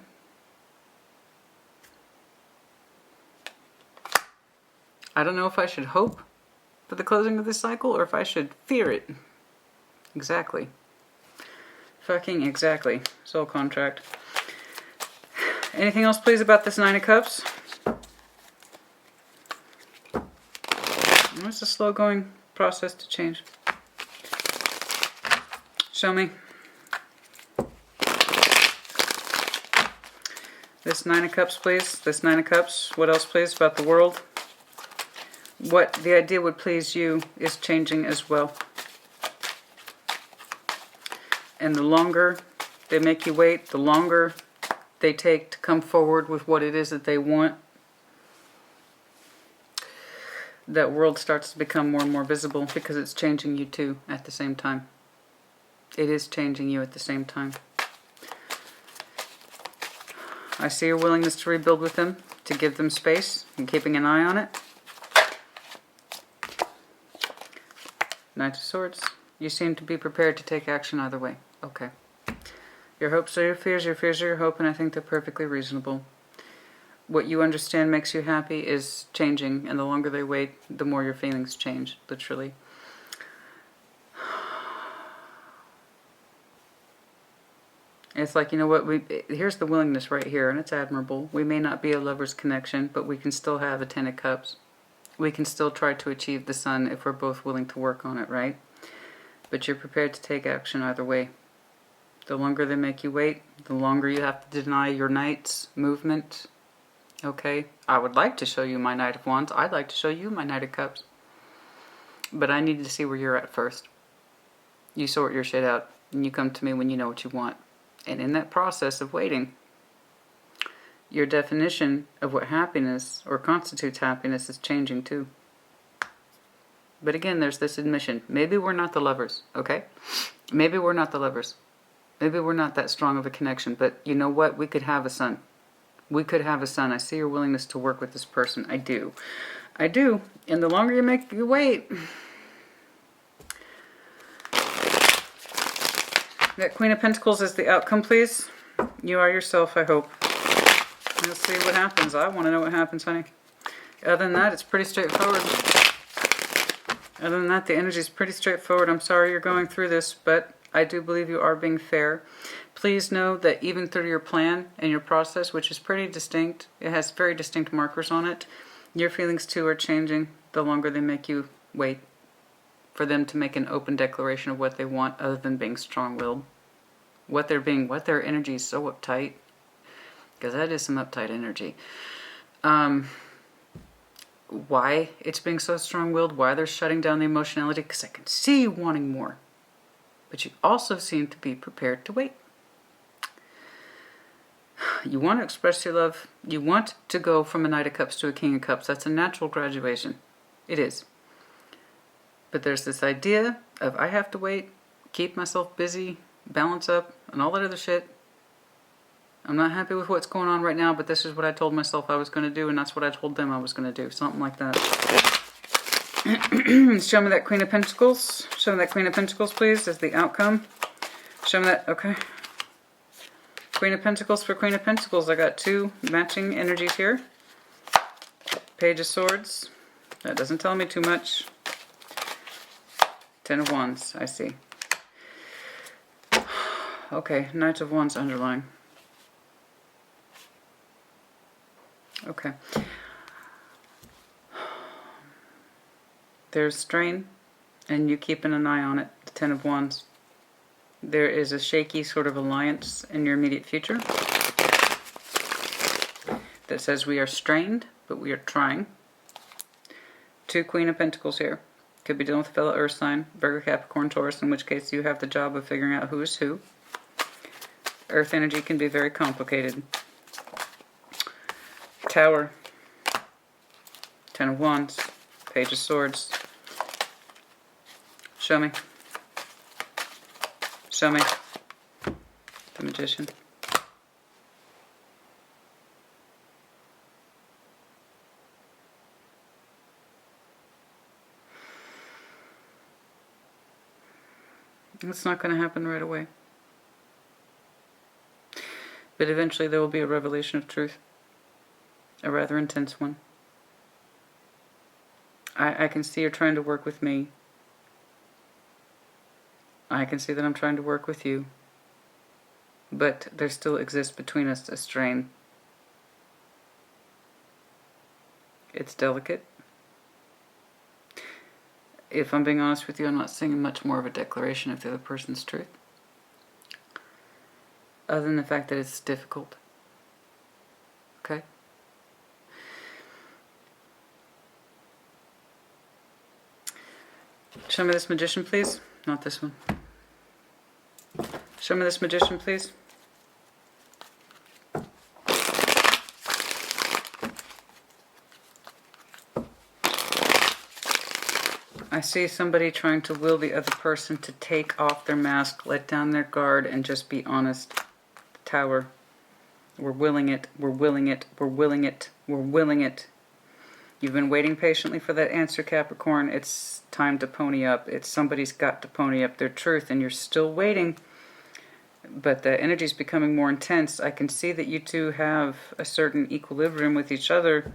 S1: I don't know if I should hope for the closing of this cycle or if I should fear it. Exactly. Fucking exactly. Soul contract. Anything else, please, about this Nine of Cups? It's a slow-going process to change. Show me. This Nine of Cups, please. This Nine of Cups. What else, please, about the world? What the idea would please you is changing as well. And the longer they make you wait, the longer they take to come forward with what it is that they want, that world starts to become more and more visible, because it's changing you too at the same time. It is changing you at the same time. I see your willingness to rebuild with them, to give them space, and keeping an eye on it. Knight of Swords. You seem to be prepared to take action either way. Okay. Your hopes are your fears are your hope, and I think they're perfectly reasonable. What you understand makes you happy is changing, and the longer they wait, the more your feelings change, literally. It's like, you know what, here's the willingness right here, and it's admirable. We may not be a lover's connection, but we can still have a Ten of Cups. We can still try to achieve the sun if we're both willing to work on it, right? But you're prepared to take action either way. The longer they make you wait, the longer you have to deny your knight's movement. Okay? I would like to show you my Knight of Wands. I'd like to show you my Knight of Cups. But I need to see where you're at first. You sort your shit out, and you come to me when you know what you want. And in that process of waiting, your definition of what happiness or constitutes happiness is changing too. But again, there's this admission. Maybe we're not the lovers, okay? Maybe we're not the lovers. Maybe we're not that strong of a connection. But you know what? We could have a son. We could have a son. I see your willingness to work with this person. I do. I do. And the longer you make you wait... That Queen of Pentacles is the outcome, please. You are yourself, I hope. Let's see what happens. I want to know what happens, honey. Other than that, it's pretty straightforward. Other than that, the energy is pretty straightforward. I'm sorry you're going through this, but I do believe you are being fair. Please know that even through your plan and your process, which is pretty distinct, it has very distinct markers on it, your feelings too are changing the longer they make you wait for them to make an open declaration of what they want, other than being strong-willed. What their energy is so uptight, because that is some uptight energy. Why it's being so strong-willed, why they're shutting down the emotionality, because I can see you wanting more. But you also seem to be prepared to wait. You want to express your love. You want to go from a Knight of Cups to a King of Cups. That's a natural graduation. It is. But there's this idea of I have to wait, keep myself busy, balance up, and all that other shit. I'm not happy with what's going on right now, but this is what I told myself I was going to do, and that's what I told them I was going to do. Something like that. Show me that Queen of Pentacles. Show me that Queen of Pentacles, please, as the outcome. Show me that, okay. Queen of Pentacles for Queen of Pentacles. I got two matching energies here. Page of Swords. That doesn't tell me too much. Ten of Wands, I see. Okay, Knight of Wands underlying. Okay. There's strain, and you keeping an eye on it, the Ten of Wands. There is a shaky sort of alliance in your immediate future that says we are strained, but we are trying. Two Queen of Pentacles here. Could be dealing with a fellow earth sign, Virgo, Capricorn, Taurus, in which case you have the job of figuring out who is who. Earth energy can be very complicated. Tower. Ten of Wands. Page of Swords. Show me. Show me. The Magician. It's not going to happen right away. But eventually there will be a revelation of truth. A rather intense one. I can see you're trying to work with me. I can see that I'm trying to work with you. But there still exists between us a strain. It's delicate. If I'm being honest with you, I'm not seeing much more of a declaration of the other person's truth. Other than the fact that it's difficult. Okay? Show me this Magician, please. Not this one. Show me this Magician, please. I see somebody trying to will the other person to take off their mask, let down their guard, and just be honest. The Tower. We're willing it. We're willing it. We're willing it. We're willing it. You've been waiting patiently for that answer, Capricorn. It's time to pony up. Somebody's got to pony up their truth, and you're still waiting. But the energy's becoming more intense. I can see that you two have a certain equilibrium with each other.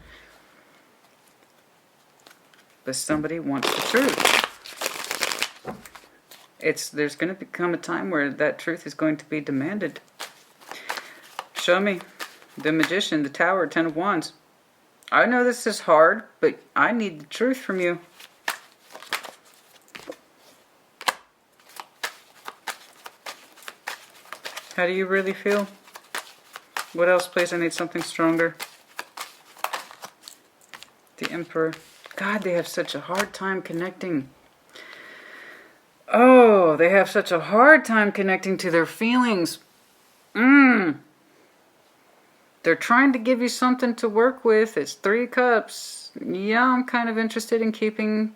S1: But somebody wants the truth. There's going to become a time where that truth is going to be demanded. Show me the Magician, the Tower, 10 of Wands. I know this is hard, but I need the truth from you. How do you really feel? What else, please? I need something stronger. The Emperor. God, they have such a hard time connecting. Oh, they have such a hard time connecting to their feelings. They're trying to give you something to work with. It's 3 cups. Yeah, I'm kind of interested in keeping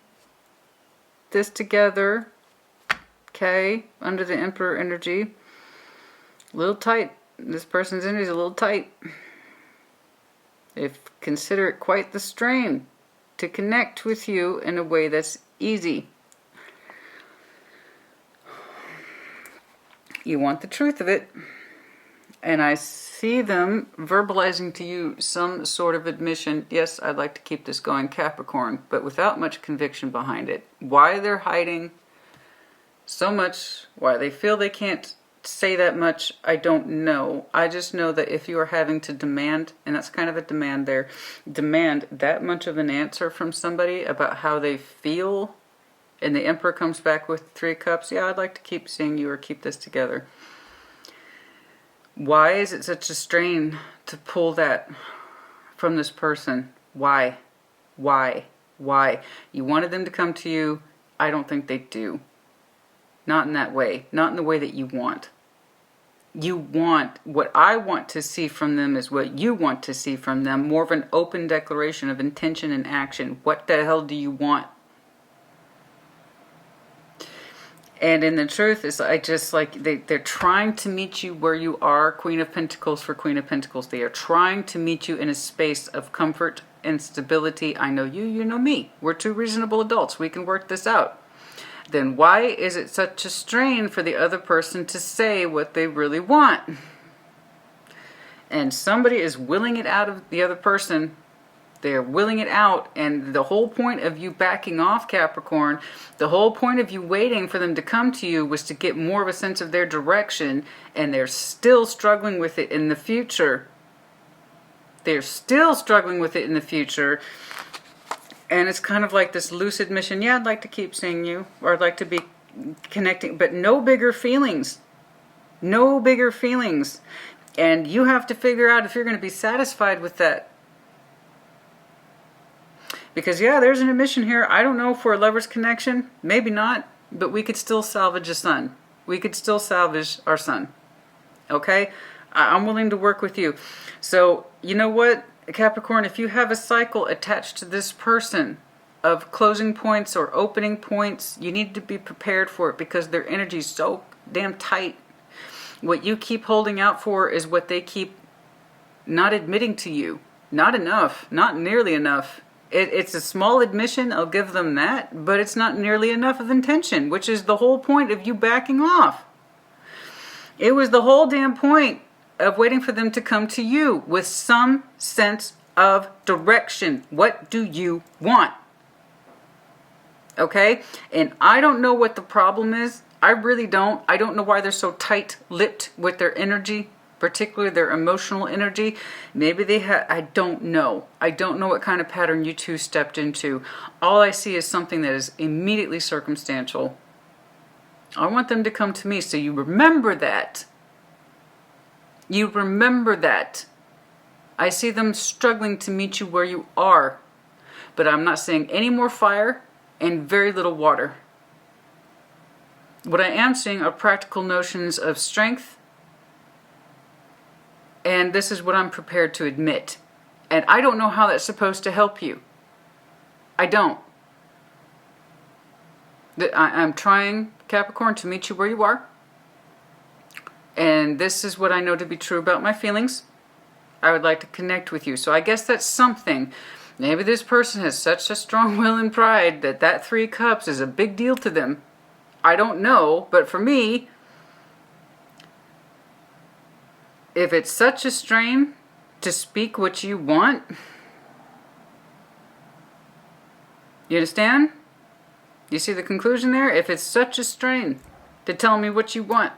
S1: this together. Okay, under the Emperor energy. A little tight. This person's energy is a little tight. They consider it quite the strain to connect with you in a way that's easy. You want the truth of it. And I see them verbalizing to you some sort of admission. Yes, I'd like to keep this going, Capricorn, but without much conviction behind it. Why they're hiding so much, why they feel they can't say that much, I don't know. I just know that if you are having to demand, and that's kind of a demand there, demand that much of an answer from somebody about how they feel, and the Emperor comes back with 3 cups, yeah, I'd like to keep seeing you or keep this together. Why is it such a strain to pull that from this person? Why? Why? Why? You wanted them to come to you. I don't think they do. Not in that way. Not in the way that you want. You want, what I want to see from them is what you want to see from them. More of an open declaration of intention and action. What the hell do you want? And in the truth is, I just like, they're trying to meet you where you are. Queen of Pentacles for Queen of Pentacles. They are trying to meet you in a space of comfort and stability. I know you, you know me. We're 2 reasonable adults. We can work this out. Then why is it such a strain for the other person to say what they really want? And somebody is willing it out of the other person. They're willing it out, and the whole point of you backing off, Capricorn, the whole point of you waiting for them to come to you was to get more of a sense of their direction, and they're still struggling with it in the future. They're still struggling with it in the future. And it's kind of like this loose admission, yeah, I'd like to keep seeing you, or I'd like to be connecting, but no bigger feelings. No bigger feelings. And you have to figure out if you're going to be satisfied with that. Because, yeah, there's an admission here. I don't know for a lover's connection. Maybe not, but we could still salvage a son. We could still salvage our son. Okay? I'm willing to work with you. So, you know what? Capricorn, if you have a cycle attached to this person of closing points or opening points, you need to be prepared for it because their energy is so damn tight. What you keep holding out for is what they keep not admitting to you. Not enough. Not nearly enough. It's a small admission, I'll give them that, but it's not nearly enough of intention, which is the whole point of you backing off. It was the whole damn point of waiting for them to come to you with some sense of direction. What do you want? Okay? And I don't know what the problem is. I really don't. I don't know why they're so tight-lipped with their energy, particularly their emotional energy. Maybe they had, I don't know. I don't know what kind of pattern you two stepped into. All I see is something that is immediately circumstantial. I want them to come to me, so you remember that. You remember that. I see them struggling to meet you where you are. But I'm not seeing any more fire and very little water. What I am seeing are practical notions of strength, and this is what I'm prepared to admit. And I don't know how that's supposed to help you. I don't. I'm trying, Capricorn, to meet you where you are. And this is what I know to be true about my feelings. I would like to connect with you. So I guess that's something. Maybe this person has such a strong will and pride that that 3 cups is a big deal to them. I don't know, but for me, if it's such a strain to speak what you want, you understand? You see the conclusion there? If it's such a strain to tell me what you want,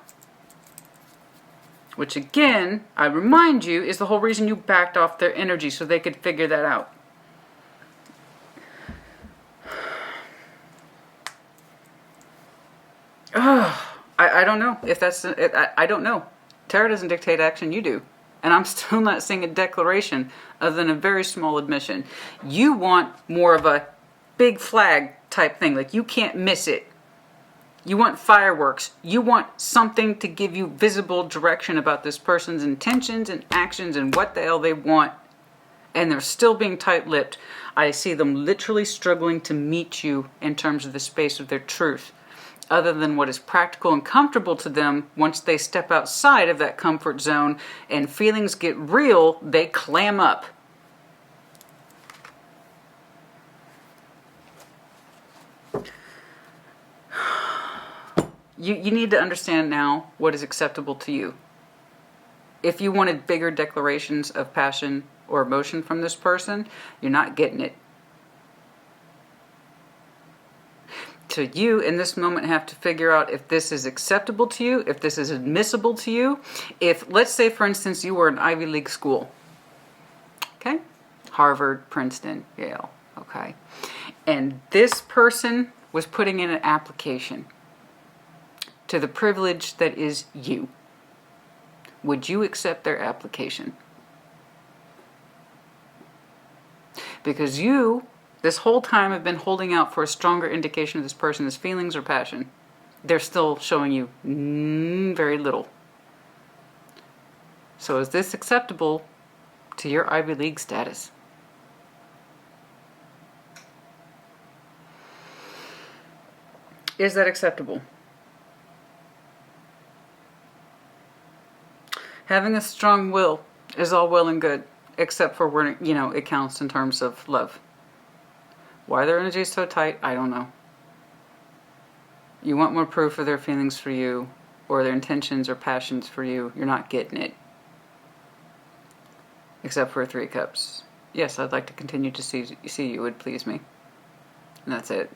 S1: which again, I remind you, is the whole reason you backed off their energy, so they could figure that out. I don't know if that's, I don't know. Tarot doesn't dictate action, you do. And I'm still not seeing a declaration other than a very small admission. You want more of a big flag type thing, like you can't miss it. You want fireworks. You want something to give you visible direction about this person's intentions and actions and what the hell they want. And they're still being tight-lipped. I see them literally struggling to meet you in terms of the space of their truth, other than what is practical and comfortable to them. Once they step outside of that comfort zone and feelings get real, they clam up. You need to understand now what is acceptable to you. If you wanted bigger declarations of passion or emotion from this person, you're not getting it. So you, in this moment, have to figure out if this is acceptable to you, if this is admissible to you. If, let's say, for instance, you were an Ivy League school. Okay? Harvard, Princeton, Yale. Okay? And this person was putting in an application to the privilege that is you. Would you accept their application? Because you, this whole time, have been holding out for a stronger indication of this person's feelings or passion. They're still showing you very little. So is this acceptable to your Ivy League status? Is that acceptable? Having a strong will is all well and good, except for when, it counts in terms of love. Why their energy is so tight, I don't know. You want more proof of their feelings for you, or their intentions or passions for you. You're not getting it. Except for 3 cups. Yes, I'd like to continue to see you, would please me. And that's it.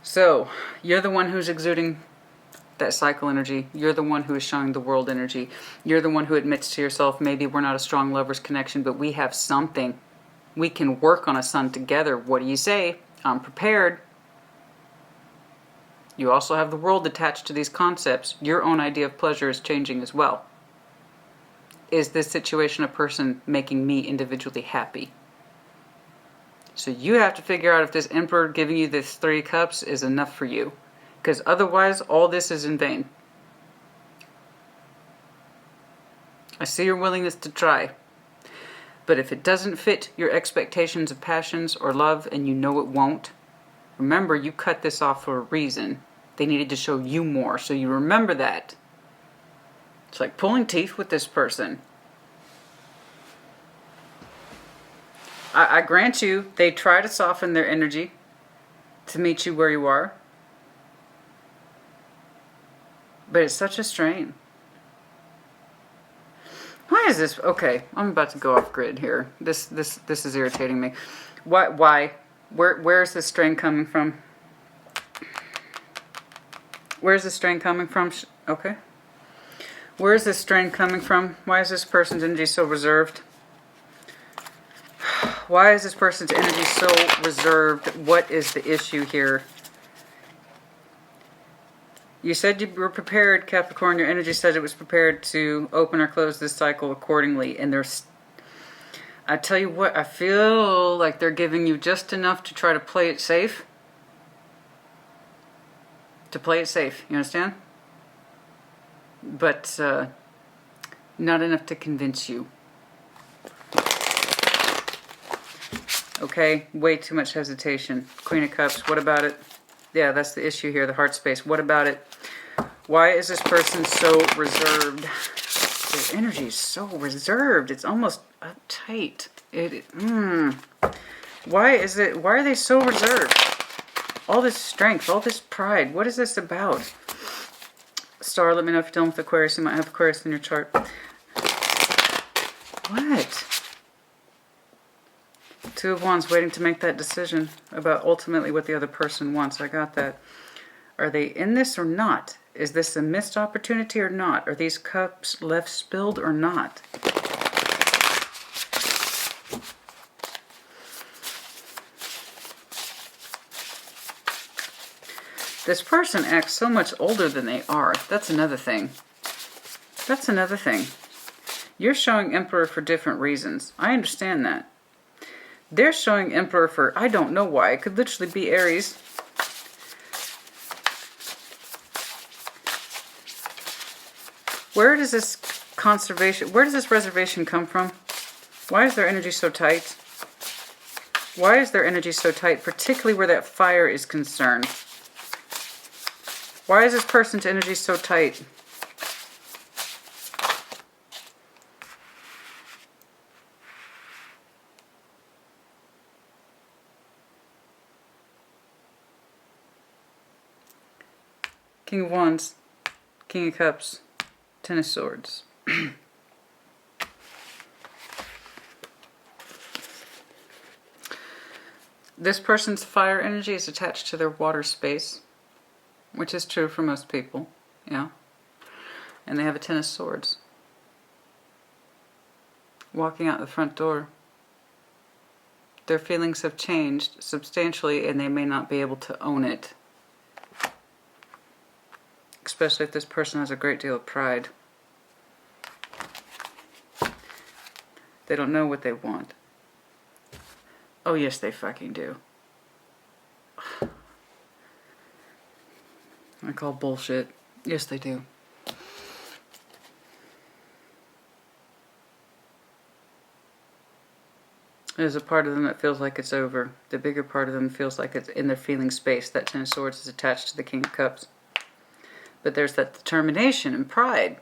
S1: So, you're the one who's exuding that cycle energy. You're the one who is showing the world energy. You're the one who admits to yourself, maybe we're not a strong lover's connection, but we have something. We can work on a sun together. What do you say? I'm prepared. You also have the world attached to these concepts. Your own idea of pleasure is changing as well. Is this situation a person making me individually happy? So you have to figure out if this Emperor giving you this 3 cups is enough for you. Because otherwise, all this is in vain. I see your willingness to try. But if it doesn't fit your expectations of passions or love, and you know it won't, remember you cut this off for a reason. They needed to show you more, so you remember that. It's like pulling teeth with this person. I grant you, they try to soften their energy to meet you where you are. But it's such a strain. Why is this? Okay, I'm about to go off grid here. This is irritating me. Why? Where's the strain coming from? Where's the strain coming from? Okay. Where's this strain coming from? Why is this person's energy so reserved? Why is this person's energy so reserved? What is the issue here? You said you were prepared, Capricorn. Your energy said it was prepared to open or close this cycle accordingly. And I tell you what, I feel like they're giving you just enough to try to play it safe. To play it safe, you understand? But not enough to convince you. Okay, way too much hesitation. Queen of Cups, what about it? Yeah, that's the issue here, the heart space. What about it? Why is this person so reserved? Their energy is so reserved. It's almost uptight. Why are they so reserved? All this strength, all this pride. What is this about? Star, let me know if you're dealing with Aquarius. You might have Aquarius in your chart. What? Two of Wands, waiting to make that decision about ultimately what the other person wants. I got that. Are they in this or not? Is this a missed opportunity or not? Are these cups left spilled or not? This person acts so much older than they are. That's another thing. That's another thing. You're showing Emperor for different reasons. I understand that. They're showing Emperor for, I don't know why. It could literally be Aries. Where does this reservation come from? Why is their energy so tight? Why is their energy so tight, particularly where that fire is concerned? Why is this person's energy so tight? King of Wands, King of Cups, Ten of Swords. This person's fire energy is attached to their water space, which is true for most people, yeah. And they have a Ten of Swords. Walking out the front door. Their feelings have changed substantially and they may not be able to own it. Especially if this person has a great deal of pride. They don't know what they want. Oh yes, they fucking do. I call bullshit. Yes, they do. There's a part of them that feels like it's over. The bigger part of them feels like it's in their feeling space. That Ten of Swords is attached to the King of Cups. But there's that determination and pride.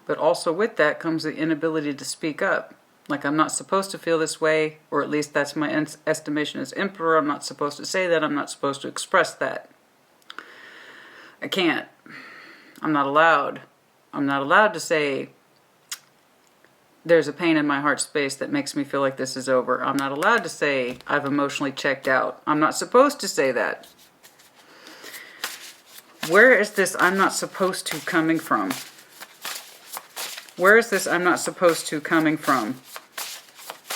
S1: But also with that comes the inability to speak up. Like, I'm not supposed to feel this way, or at least that's my estimation as Emperor. I'm not supposed to say that. I'm not supposed to express that. I can't. I'm not allowed. I'm not allowed to say there's a pain in my heart space that makes me feel like this is over. I'm not allowed to say I've emotionally checked out. I'm not supposed to say that. Where is this I'm not supposed to coming from? Where is this I'm not supposed to coming from?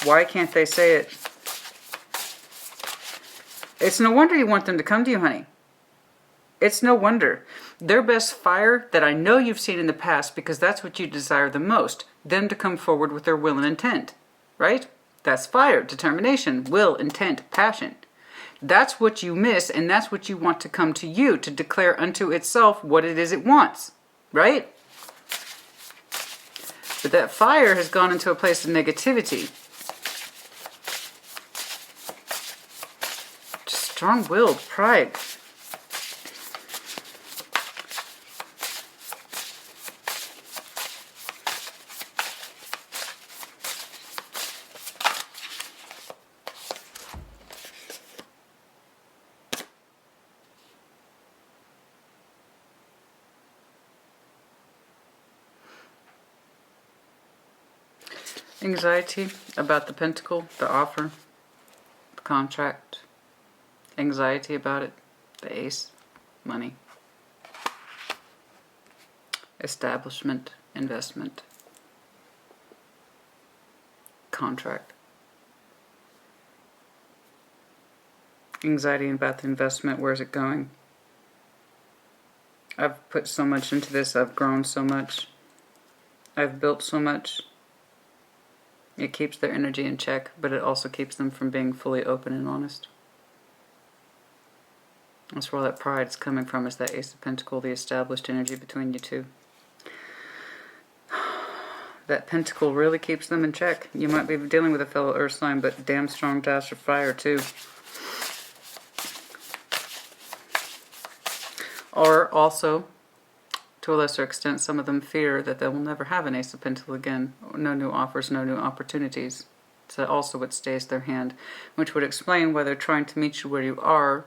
S1: Why can't they say it? It's no wonder you want them to come to you, honey. It's no wonder. Their best fire that I know you've seen in the past, because that's what you desire the most, them to come forward with their will and intent, right? That's fire, determination, will, intent, passion. That's what you miss, and that's what you want to come to you, to declare unto itself what it is it wants, right? But that fire has gone into a place of negativity. Strong-willed pride. Anxiety about the pentacle, the offer, the contract. Anxiety about it, the ace, money. Establishment, investment, contract. Anxiety about the investment, where's it going? I've put so much into this, I've grown so much, I've built so much. It keeps their energy in check, but it also keeps them from being fully open and honest. That's where all that pride is coming from, is that Ace of Pentacles, the established energy between you two. That pentacle really keeps them in check. You might be dealing with a fellow earth sign, but damn strong dash of fire too. Or also, to a lesser extent, some of them fear that they will never have an Ace of Pentacles again. No new offers, no new opportunities. So also what stays their hand, which would explain why they're trying to meet you where you are,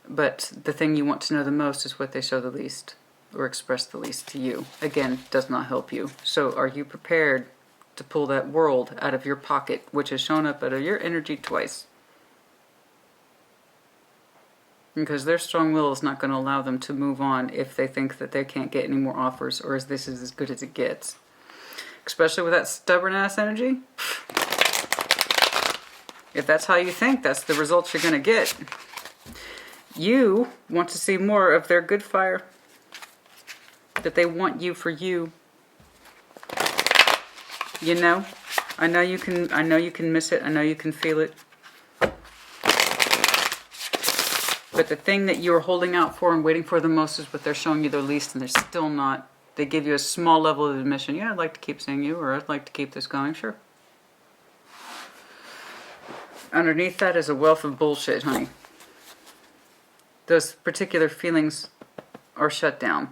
S1: but the thing you want to know the most is what they show the least, or express the least to you. Again, does not help you. So are you prepared to pull that world out of your pocket, which has shown up out of your energy twice? Because their strong will is not going to allow them to move on if they think that they can't get any more offers, or this is as good as it gets. Especially with that stubborn ass energy. If that's how you think, that's the results you're going to get. You want to see more of their good fire. That they want you for you. You know? I know you can miss it. I know you can feel it. But the thing that you're holding out for and waiting for the most is what they're showing you the least, and they're still not. They give you a small level of admission. Yeah, I'd like to keep seeing you, or I'd like to keep this going. Sure. Underneath that is a wealth of bullshit, honey. Those particular feelings are shut down.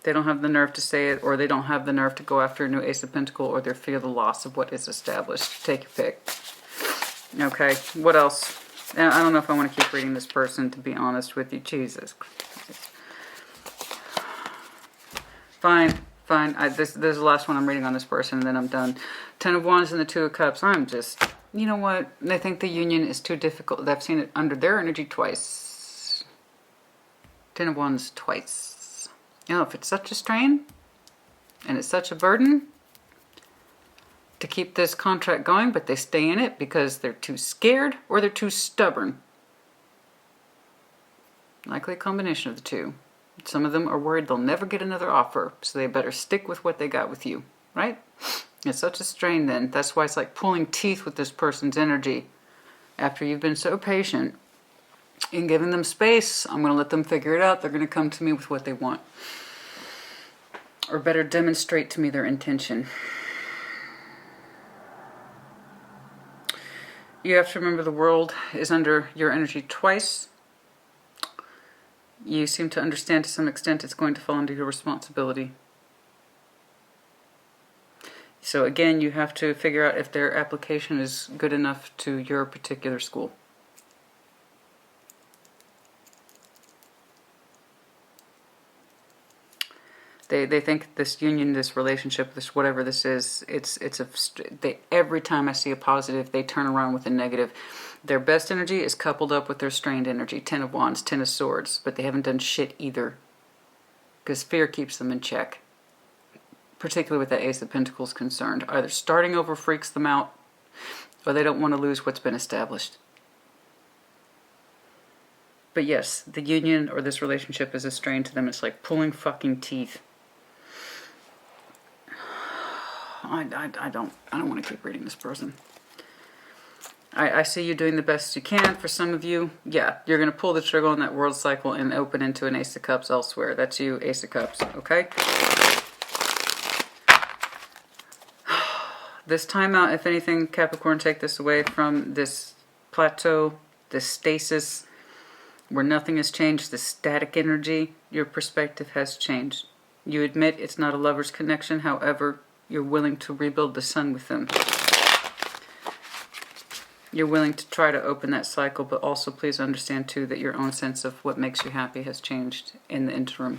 S1: They don't have the nerve to say it, or they don't have the nerve to go after a new Ace of Pentacles, or they fear the loss of what is established. Take your pick. Okay, what else? I don't know if I want to keep reading this person, to be honest with you. Jesus Christ. Fine. This is the last one I'm reading on this person, and then I'm done. 10 of Wands and the 2 of Cups. I'm just, you know what? They think the union is too difficult. I've seen it under their energy twice. 10 of Wands twice. You know, if it's such a strain, and it's such a burden to keep this contract going, but they stay in it because they're too scared or they're too stubborn. Likely a combination of the two. Some of them are worried they'll never get another offer, so they better stick with what they got with you, right? It's such a strain then. That's why it's like pulling teeth with this person's energy. After you've been so patient and giving them space, I'm going to let them figure it out. They're going to come to me with what they want. Or better, demonstrate to me their intention. You have to remember the world is under your energy twice. You seem to understand to some extent it's going to fall under your responsibility. So again, you have to figure out if their application is good enough to your particular school. They think this union, this relationship, this whatever this is, every time I see a positive, they turn around with a negative. Their best energy is coupled up with their strained energy. 10 of Wands, 10 of Swords, but they haven't done shit either. Because fear keeps them in check. Particularly with that Ace of Pentacles concerned. Either starting over freaks them out, or they don't want to lose what's been established. But yes, the union or this relationship is a strain to them. It's like pulling fucking teeth. I don't want to keep reading this person. I see you doing the best you can. For some of you, yeah, you're going to pull the trigger on that world cycle and open into an Ace of Cups elsewhere. That's you, Ace of Cups, okay? This timeout, if anything, Capricorn, take this away from this plateau, this stasis, where nothing has changed, this static energy. Your perspective has changed. You admit it's not a lover's connection, however, you're willing to rebuild the sun with them. You're willing to try to open that cycle, but also please understand too that your own sense of what makes you happy has changed in the interim.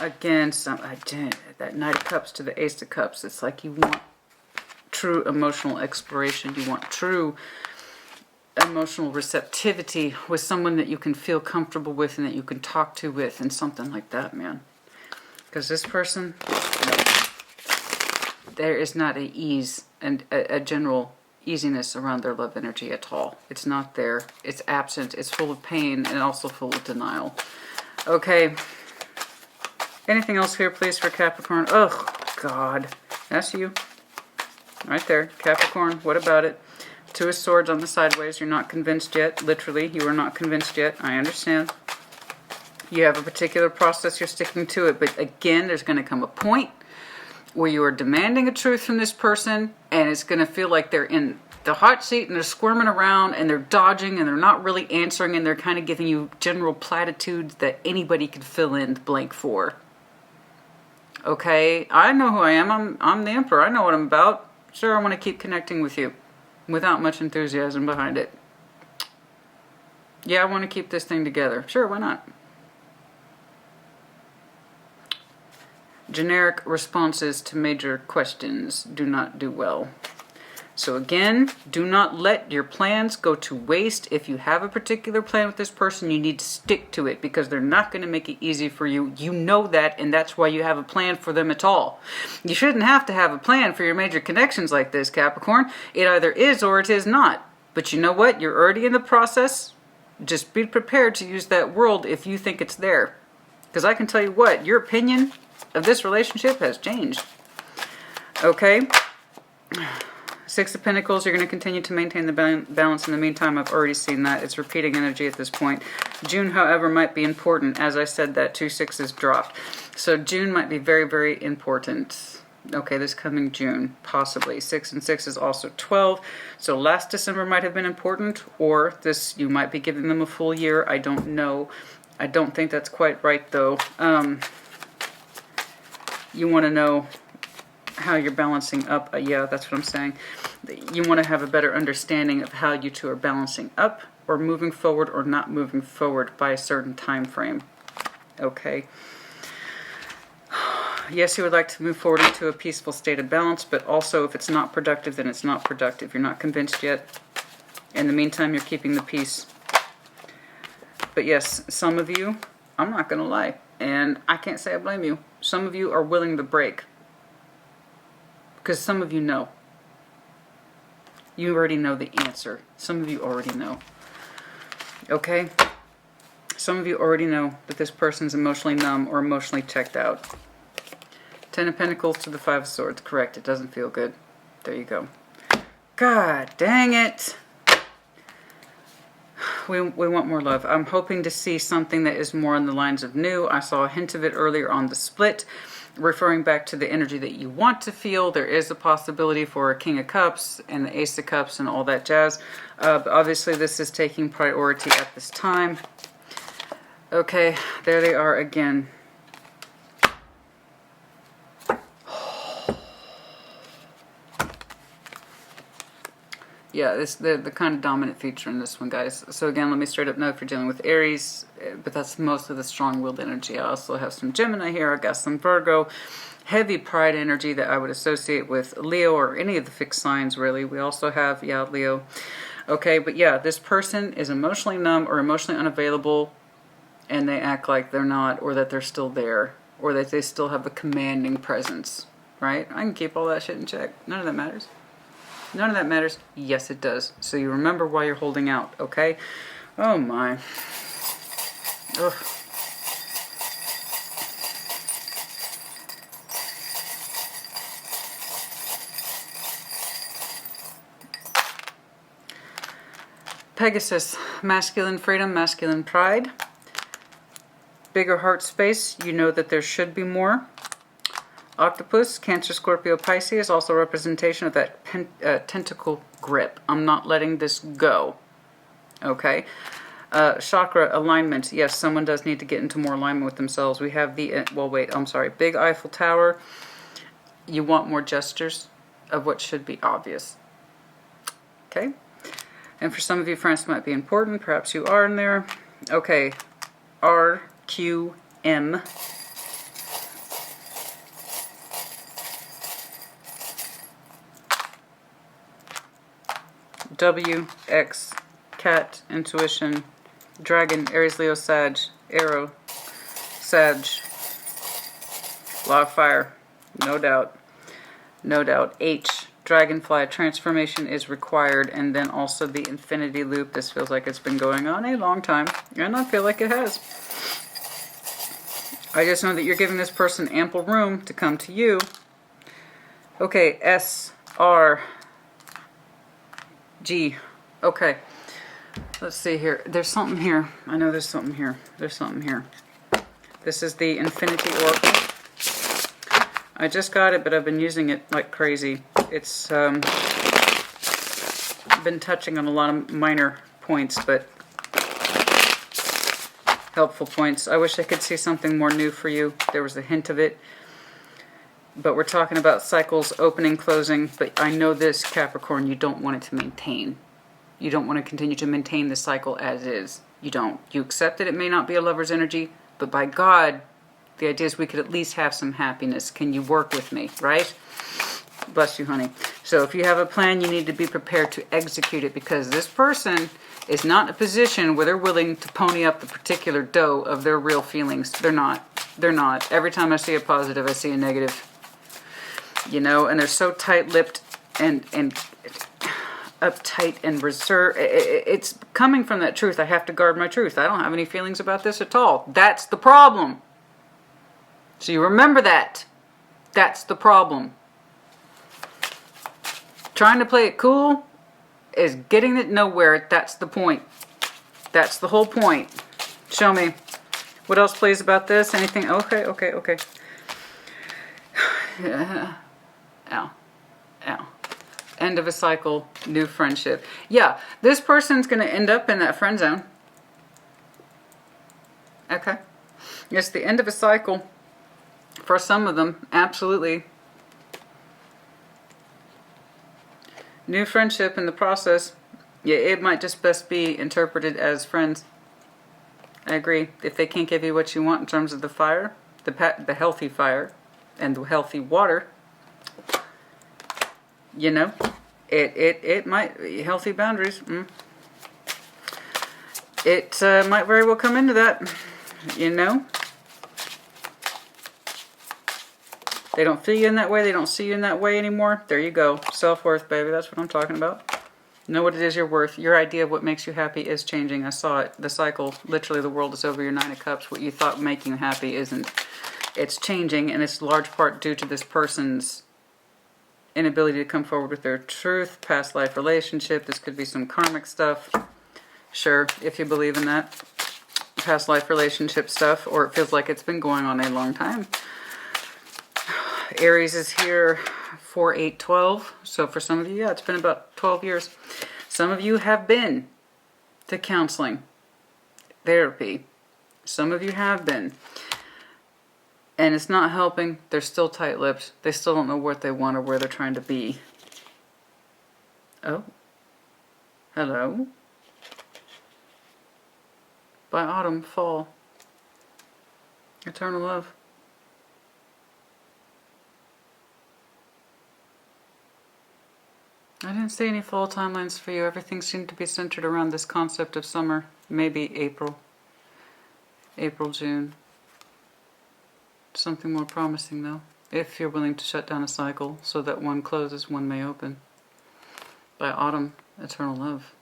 S1: Again, that Knight of Cups to the Ace of Cups. It's like you want true emotional exploration. You want true emotional receptivity with someone that you can feel comfortable with and that you can talk to with and something like that, man. Because this person, no, there is not a ease and a general easiness around their love energy at all. It's not there. It's absent. It's full of pain and also full of denial. Okay. Anything else here, please, for Capricorn? Oh, God. That's you. Right there. Capricorn, what about it? Two of Swords on the sideways. You're not convinced yet. Literally, you are not convinced yet. I understand. You have a particular process. You're sticking to it. But again, there's going to come a point where you are demanding a truth from this person, and it's going to feel like they're in the hot seat and they're squirming around and they're dodging and they're not really answering, and they're kind of giving you general platitudes that anybody could fill in the blank for. Okay, I know who I am. I'm the Emperor. I know what I'm about. Sure, I want to keep connecting with you without much enthusiasm behind it. Yeah, I want to keep this thing together. Sure, why not? Generic responses to major questions do not do well. So again, do not let your plans go to waste. If you have a particular plan with this person, you need to stick to it, because they're not going to make it easy for you. You know that, and that's why you have a plan for them at all. You shouldn't have to have a plan for your major connections like this, Capricorn. It either is or it is not. But you know what? You're already in the process. Just be prepared to use that word if you think it's there. Because I can tell you what, your opinion of this relationship has changed. Okay? Six of Pentacles, you're going to continue to maintain the balance. In the meantime, I've already seen that. It's repeating energy at this point. June, however, might be important. As I said, that 2 6s dropped. So June might be very, very important. Okay, this coming June, possibly. 6 and 6 is also 12. So last December might have been important, or this, you might be giving them a full year. I don't know. I don't think that's quite right, though. You want to know how you're balancing up. Yeah, that's what I'm saying. You want to have a better understanding of how you two are balancing up or moving forward or not moving forward by a certain time frame. Okay. Yes, you would like to move forward into a peaceful state of balance, but also if it's not productive, then it's not productive. You're not convinced yet. In the meantime, you're keeping the peace. But yes, some of you, I'm not going to lie, and I can't say I blame you. Some of you are willing to break. Because some of you know. You already know the answer. Some of you already know. Okay? Some of you already know that this person's emotionally numb or emotionally checked out. 10 of Pentacles to the 5 of Swords. Correct. It doesn't feel good. There you go. God dang it. We want more love. I'm hoping to see something that is more on the lines of new. I saw a hint of it earlier on the split. Referring back to the energy that you want to feel, there is a possibility for a King of Cups and the Ace of Cups and all that jazz. But obviously this is taking priority at this time. Okay, there they are again. Yeah, this the kind of dominant feature in this one, guys. So again, let me straight up know if you're dealing with Aries, but that's most of the strong-willed energy. I also have some Gemini here. I got some Virgo. Heavy pride energy that I would associate with Leo or any of the fixed signs, really. We also have, yeah, Leo. Okay, but yeah, this person is emotionally numb or emotionally unavailable, and they act like they're not, or that they're still there, or that they still have a commanding presence, right? I can keep all that shit in check. None of that matters. None of that matters. Yes, it does. So you remember why you're holding out, okay? Oh, my. Ugh. Pegasus, masculine freedom, masculine pride. Bigger heart space, you know that there should be more. Octopus, Cancer, Scorpio, Pisces, also representation of that tentacle grip. I'm not letting this go. Okay. Chakra alignment. Yes, someone does need to get into more alignment with themselves. We have the, Big Eiffel Tower. You want more gestures of what should be obvious. Okay. And for some of you, France might be important. Perhaps you are in there. Okay. RQM. W, X, Cat, Intuition, Dragon, Aries, Leo, Sag, Arrow, Sag, Law of Fire, no doubt, no doubt. H, Dragonfly, transformation is required, and then also the infinity loop. This feels like it's been going on a long time, and I feel like it has. I just know that you're giving this person ample room to come to you. Okay, S, R, G. Okay. Let's see here. There's something here. I know there's something here. There's something here. This is the Infinity Oracle. I just got it, but I've been using it like crazy. It's been touching on a lot of minor points, but helpful points. I wish I could see something more new for you. There was a hint of it. But we're talking about cycles, opening, closing. But I know this, Capricorn, you don't want it to maintain. You don't want to continue to maintain the cycle as is. You don't. You accept that it may not be a lover's energy, but by God, the idea is we could at least have some happiness. Can you work with me, right? Bless you, honey. So if you have a plan, you need to be prepared to execute it, because this person is not in a position where they're willing to pony up the particular dough of their real feelings. They're not. They're not. Every time I see a positive, I see a negative. You know, and they're so tight-lipped and uptight and reserved. It's coming from that truth. I have to guard my truth. I don't have any feelings about this at all. That's the problem. So you remember that. That's the problem. Trying to play it cool is getting it nowhere. That's the point. That's the whole point. Show me. What else plays about this? Anything? Okay. Yeah. Ow. Ow. End of a cycle, new friendship. Yeah, this person's going to end up in that friend zone. Okay. It's the end of a cycle. For some of them, absolutely. New friendship in the process. Yeah, it might just best be interpreted as friends. I agree. If they can't give you what you want in terms of the fire, the healthy fire, and the healthy water, you know, it might, healthy boundaries, it might very well come into that, you know. They don't feel you in that way. They don't see you in that way anymore. There you go. Self-worth, baby. That's what I'm talking about. Know what it is you're worth. Your idea of what makes you happy is changing. I saw it. The cycle, literally the world is over your 9 of Cups. What you thought making you happy isn't. It's changing, and it's large part due to this person's inability to come forward with their truth, past life relationship. This could be some karmic stuff. Sure, if you believe in that. Past life relationship stuff, or it feels like it's been going on a long time. Aries is here 4, 8, 12. So for some of you, yeah, it's been about 12 years. Some of you have been to counseling, therapy. Some of you have been. And it's not helping. They're still tight-lipped. They still don't know what they want or where they're trying to be. Oh. Hello. By autumn, fall. Eternal love. I didn't see any fall timelines for you. Everything seemed to be centered around this concept of summer. Maybe April. April, June. Something more promising, though. If you're willing to shut down a cycle so that one closes, one may open. By autumn, eternal love.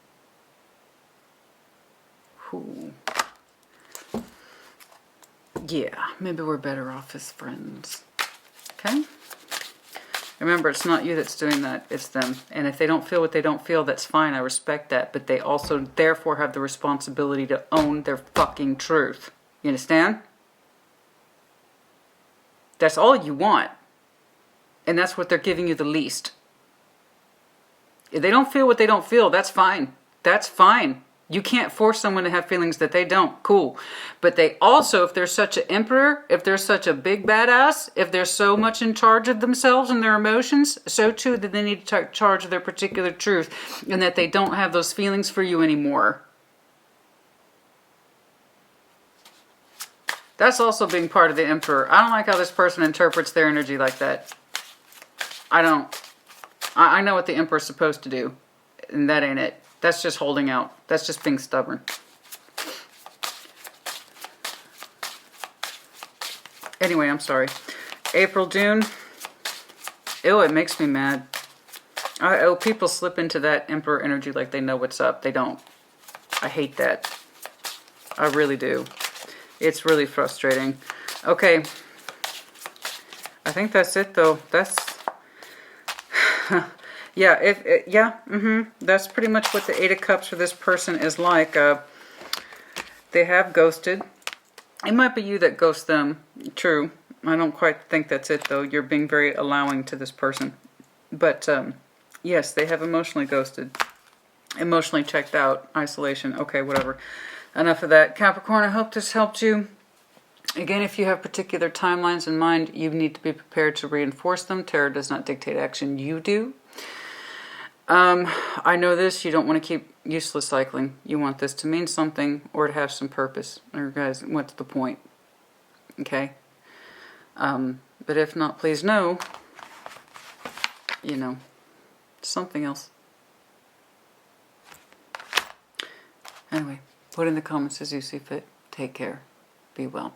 S1: Ooh. Yeah, maybe we're better off as friends. Okay? Remember, it's not you that's doing that, it's them. And if they don't feel what they don't feel, that's fine, I respect that. But they also, therefore, have the responsibility to own their fucking truth. You understand? That's all you want. And that's what they're giving you the least. If they don't feel what they don't feel, that's fine. That's fine. You can't force someone to have feelings that they don't. Cool. But they also, if they're such an emperor, if they're such a big badass, if they're so much in charge of themselves and their emotions, so too that they need to take charge of their particular truth and that they don't have those feelings for you anymore. That's also being part of the emperor. I don't like how this person interprets their energy like that. I don't. I know what the emperor's supposed to do, and that ain't it. That's just holding out. That's just being stubborn. Anyway, I'm sorry. April, June. Ew, it makes me mad. People slip into that emperor energy like they know what's up. They don't. I hate that. I really do. It's really frustrating. Okay. I think that's it, though. Yeah, that's pretty much what the Eight of Cups for this person is like. They have ghosted. It might be you that ghosts them. True. I don't quite think that's it, though. You're being very allowing to this person. But, yes, they have emotionally ghosted. Emotionally checked out. Isolation. Okay, whatever. Enough of that. Capricorn, I hope this helped you. Again, if you have particular timelines in mind, you need to be prepared to reinforce them. Tarot does not dictate action. You do. I know this. You don't want to keep useless cycling. You want this to mean something or to have some purpose. Or guys, what's the point? Okay? But if not, please know, something else. Anyway, put in the comments as you see fit. Take care. Be well.